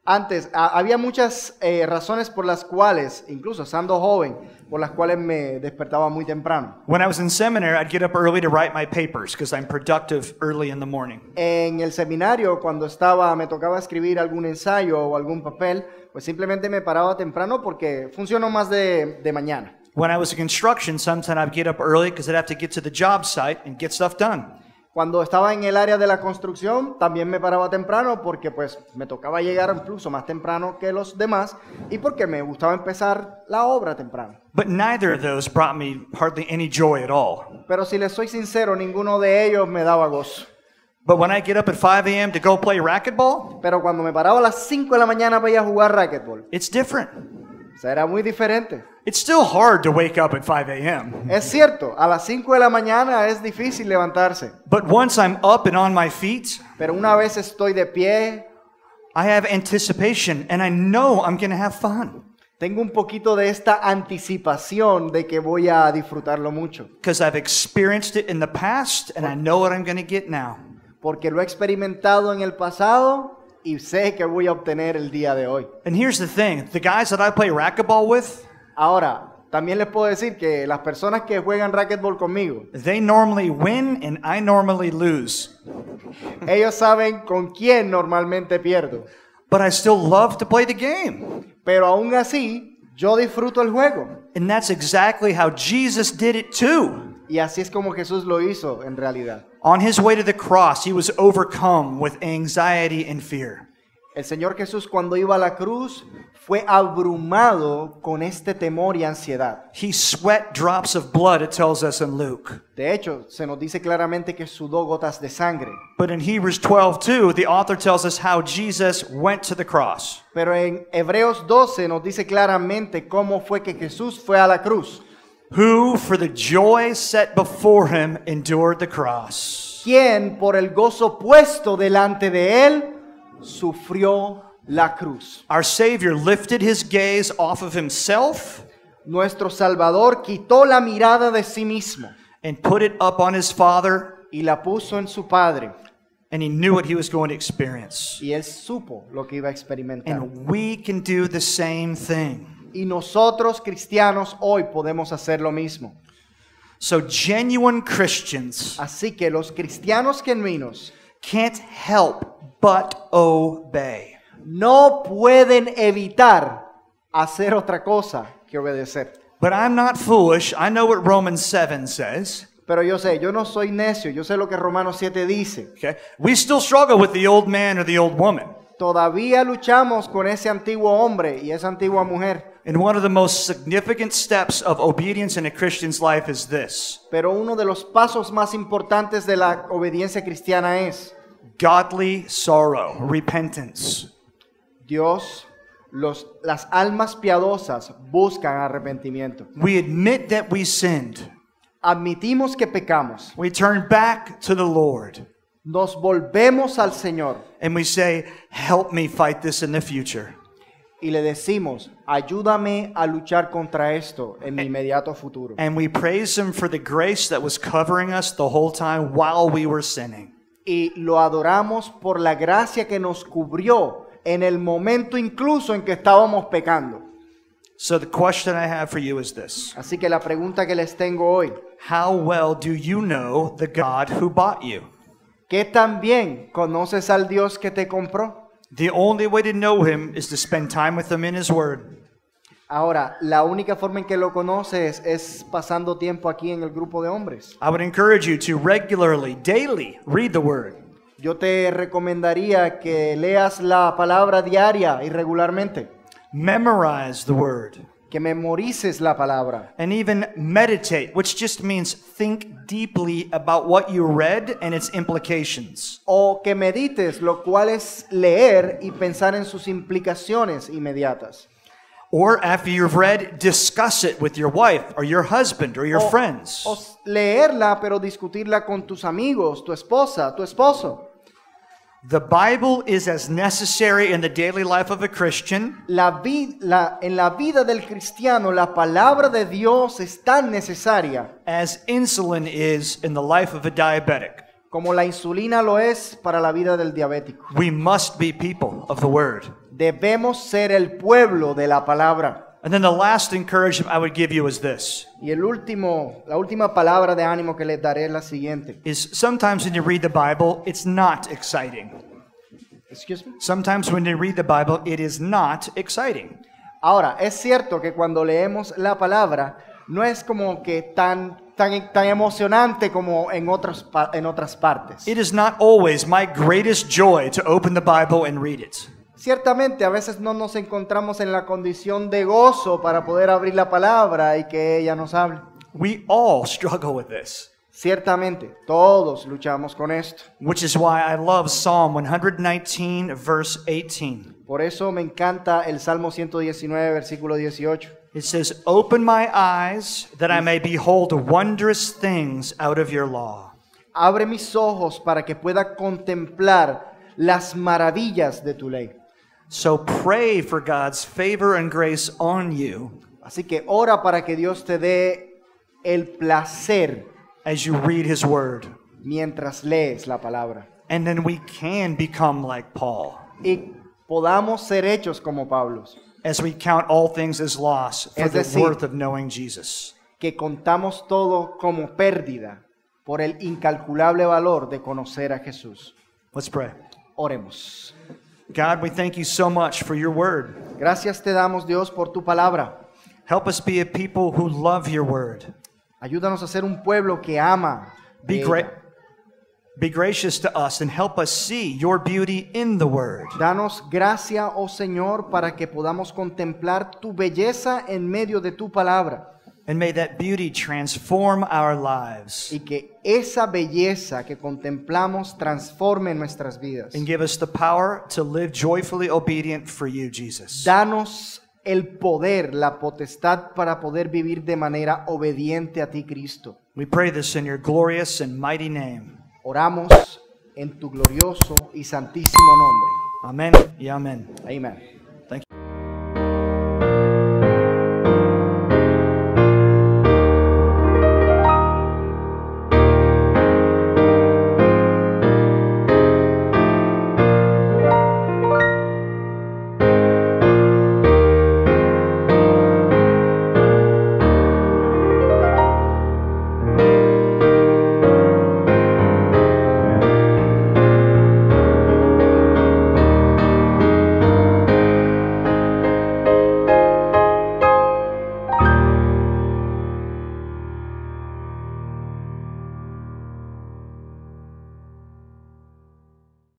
Antes, había muchas razones por las cuales, incluso estando joven, por las cuales me despertaba muy temprano. When I was in seminary, I'd get up early to write my papers because I'm productive early in the morning. En el seminario, cuando me tocaba escribir algún ensayo o algún papel, pues simplemente me paraba temprano porque funciono más de mañana. When I was in construction, sometimes I'd get up early because I'd have to get to the job site and get stuff done. Cuando estaba en el área de la construcción, también me paraba temprano porque pues me tocaba llegar incluso más temprano que los demás y porque me gustaba empezar la obra temprano. But neither of those brought me hardly any joy at all. Pero si les soy sincero, ninguno de ellos me daba gozo. But when I get up at 5 a.m. to go play racquetball, Pero cuando me paraba a las 5 de la mañana para ir a jugar racquetball, it's different. o sea, era muy diferente. It's still hard to wake up at 5 a.m. Es cierto, a las 5 de la mañana es difícil levantarse. But once I'm up and on my feet, Pero una vez estoy de pie, I have anticipation and I know I'm going to have fun. tengo un poquito de esta anticipación de que voy a disfrutarlo mucho. Because I've experienced it in the past and I know what I'm going to get now. Porque lo he experimentado en el pasado y sé que voy a obtener el día de hoy. And here's the thing, the guys that I play racquetball with, Ahora, también les puedo decir que las personas que juegan racquetball conmigo, they normally win and I normally lose. ellos saben con quién normalmente pierdo. But I still love to play the game. Pero aún así, yo disfruto el juego. And that's exactly how Jesus did it too. Y así es como Jesús lo hizo en realidad. On his way to the cross, he was overcome with anxiety and fear. El Señor Jesús cuando iba a la cruz fue abrumado con este temor y ansiedad. He sweat drops of blood, it tells us in Luke. De hecho, se nos dice claramente que sudó gotas de sangre. But in Hebrews 12:2, the author tells us how Jesus went to the cross. Pero en Hebreos 12 nos dice claramente cómo fue que Jesús fue a la cruz. Who, for the joy set before him, endured the cross. Quien por el gozo puesto delante de él sufrió la cruz. Our Savior lifted his gaze off of himself Nuestro Salvador quitó la mirada de sí mismo and put it up on his Father, y la puso en su Padre, And he knew what he was going to experience. y él supo lo que iba a experimentar. And we can do the same thing. Y nosotros cristianos hoy podemos hacer lo mismo. So genuine Christians Así que los cristianos genuinos can't help but obey. no pueden evitar hacer otra cosa que obedecer. But I'm not foolish. I know what Romans 7 says. Pero yo sé, yo no soy necio, yo sé lo que Romanos 7 dice. Okay? We still struggle with the old man or the old woman. Todavía luchamos con ese antiguo hombre y esa antigua mujer. And one of the most significant steps of obedience in a Christian's life is this: Pero uno de los pasos más importantes de la obediencia cristiana es godly sorrow, repentance. Dios, las almas piadosas buscan arrepentimiento. We admit that we sinned. Admitimos que pecamos, We turn back to the Lord. nos volvemos al Señor And we say, help me fight this in the future. y le decimos, ayúdame a luchar contra esto en mi inmediato futuro. And we praise Him for the grace that was covering us the whole time while we were sinning. Y lo adoramos por la gracia que nos cubrió en el momento incluso en que estábamos pecando. So the question I have for you is this: Así que la pregunta que les tengo hoy, how well do you know the God who bought you? ¿qué tan bien conoces al Dios que te compró? The only way to know Him is to spend time with Him in His Word. Ahora, la única forma en que lo conoces es pasando tiempo aquí en el grupo de hombres. I would encourage you to regularly, daily, read the Word. Yo te recomendaría que leas la palabra diaria y regularmente, Memorize the Word. que memorices la palabra And even meditate, which just means think deeply about what you read and its implications. o que medites, lo cual es leer y pensar en sus implicaciones inmediatas. Or after you've read, discuss it with your wife or your husband or your friends. O leerla, pero discutirla con tus amigos, tu esposa, tu esposo. The Bible is as necessary in the daily life of a Christian En la vida del cristiano, la palabra de Dios es tan necesaria as insulin is in the life of a diabetic. como la insulina lo es para la vida del diabético. We must be people of the Word. Debemos ser el pueblo de la palabra. And then the last encouragement I would give you is this: Y la última palabra de ánimo que les daré es la siguiente. is sometimes when you read the Bible, it's not exciting. Excuse me. Sometimes when you read the Bible, it is not exciting. Ahora, es cierto que cuando leemos la palabra no es como que tan emocionante como en otras partes. It is not always my greatest joy to open the Bible and read it. Ciertamente, a veces no nos encontramos en la condición de gozo para poder abrir la palabra y que ella nos hable. We all struggle with this, Ciertamente, todos luchamos con esto. which is why I love Psalm 119, verse 18. Por eso me encanta el Salmo 119, versículo 18. It says, "Open my eyes that I may behold wondrous things out of your law." Abre mis ojos para que pueda contemplar las maravillas de tu ley. So pray for God's favor and grace on you Así que ora para que Dios te dé el placer as you read His Word. mientras lees la palabra. And then we can become like Paul, Y podamos ser hechos como Pablo, as we count all things as loss for Es the decir, worth of knowing Jesus. que contamos todo como pérdida por el incalculable valor de conocer a Jesús. Let's pray. Oremos. God, we thank you so much for your Word. Gracias te damos, Dios, por tu palabra. Help us be a people who love your Word. Ayúdanos a ser un pueblo que ama. Be gracious to us and help us see your beauty in the Word. Danos gracia, oh Señor, para que podamos contemplar tu belleza en medio de tu palabra. And may that beauty transform our lives Y que esa belleza que contemplamos transforme nuestras vidas. and give us the power to live joyfully obedient for you, Jesus. Danos el poder, la potestad para poder vivir de manera obediente a ti, Cristo. We pray this in your glorious and mighty name. Oramos en tu glorioso y santísimo nombre. Amen y amen. Amén.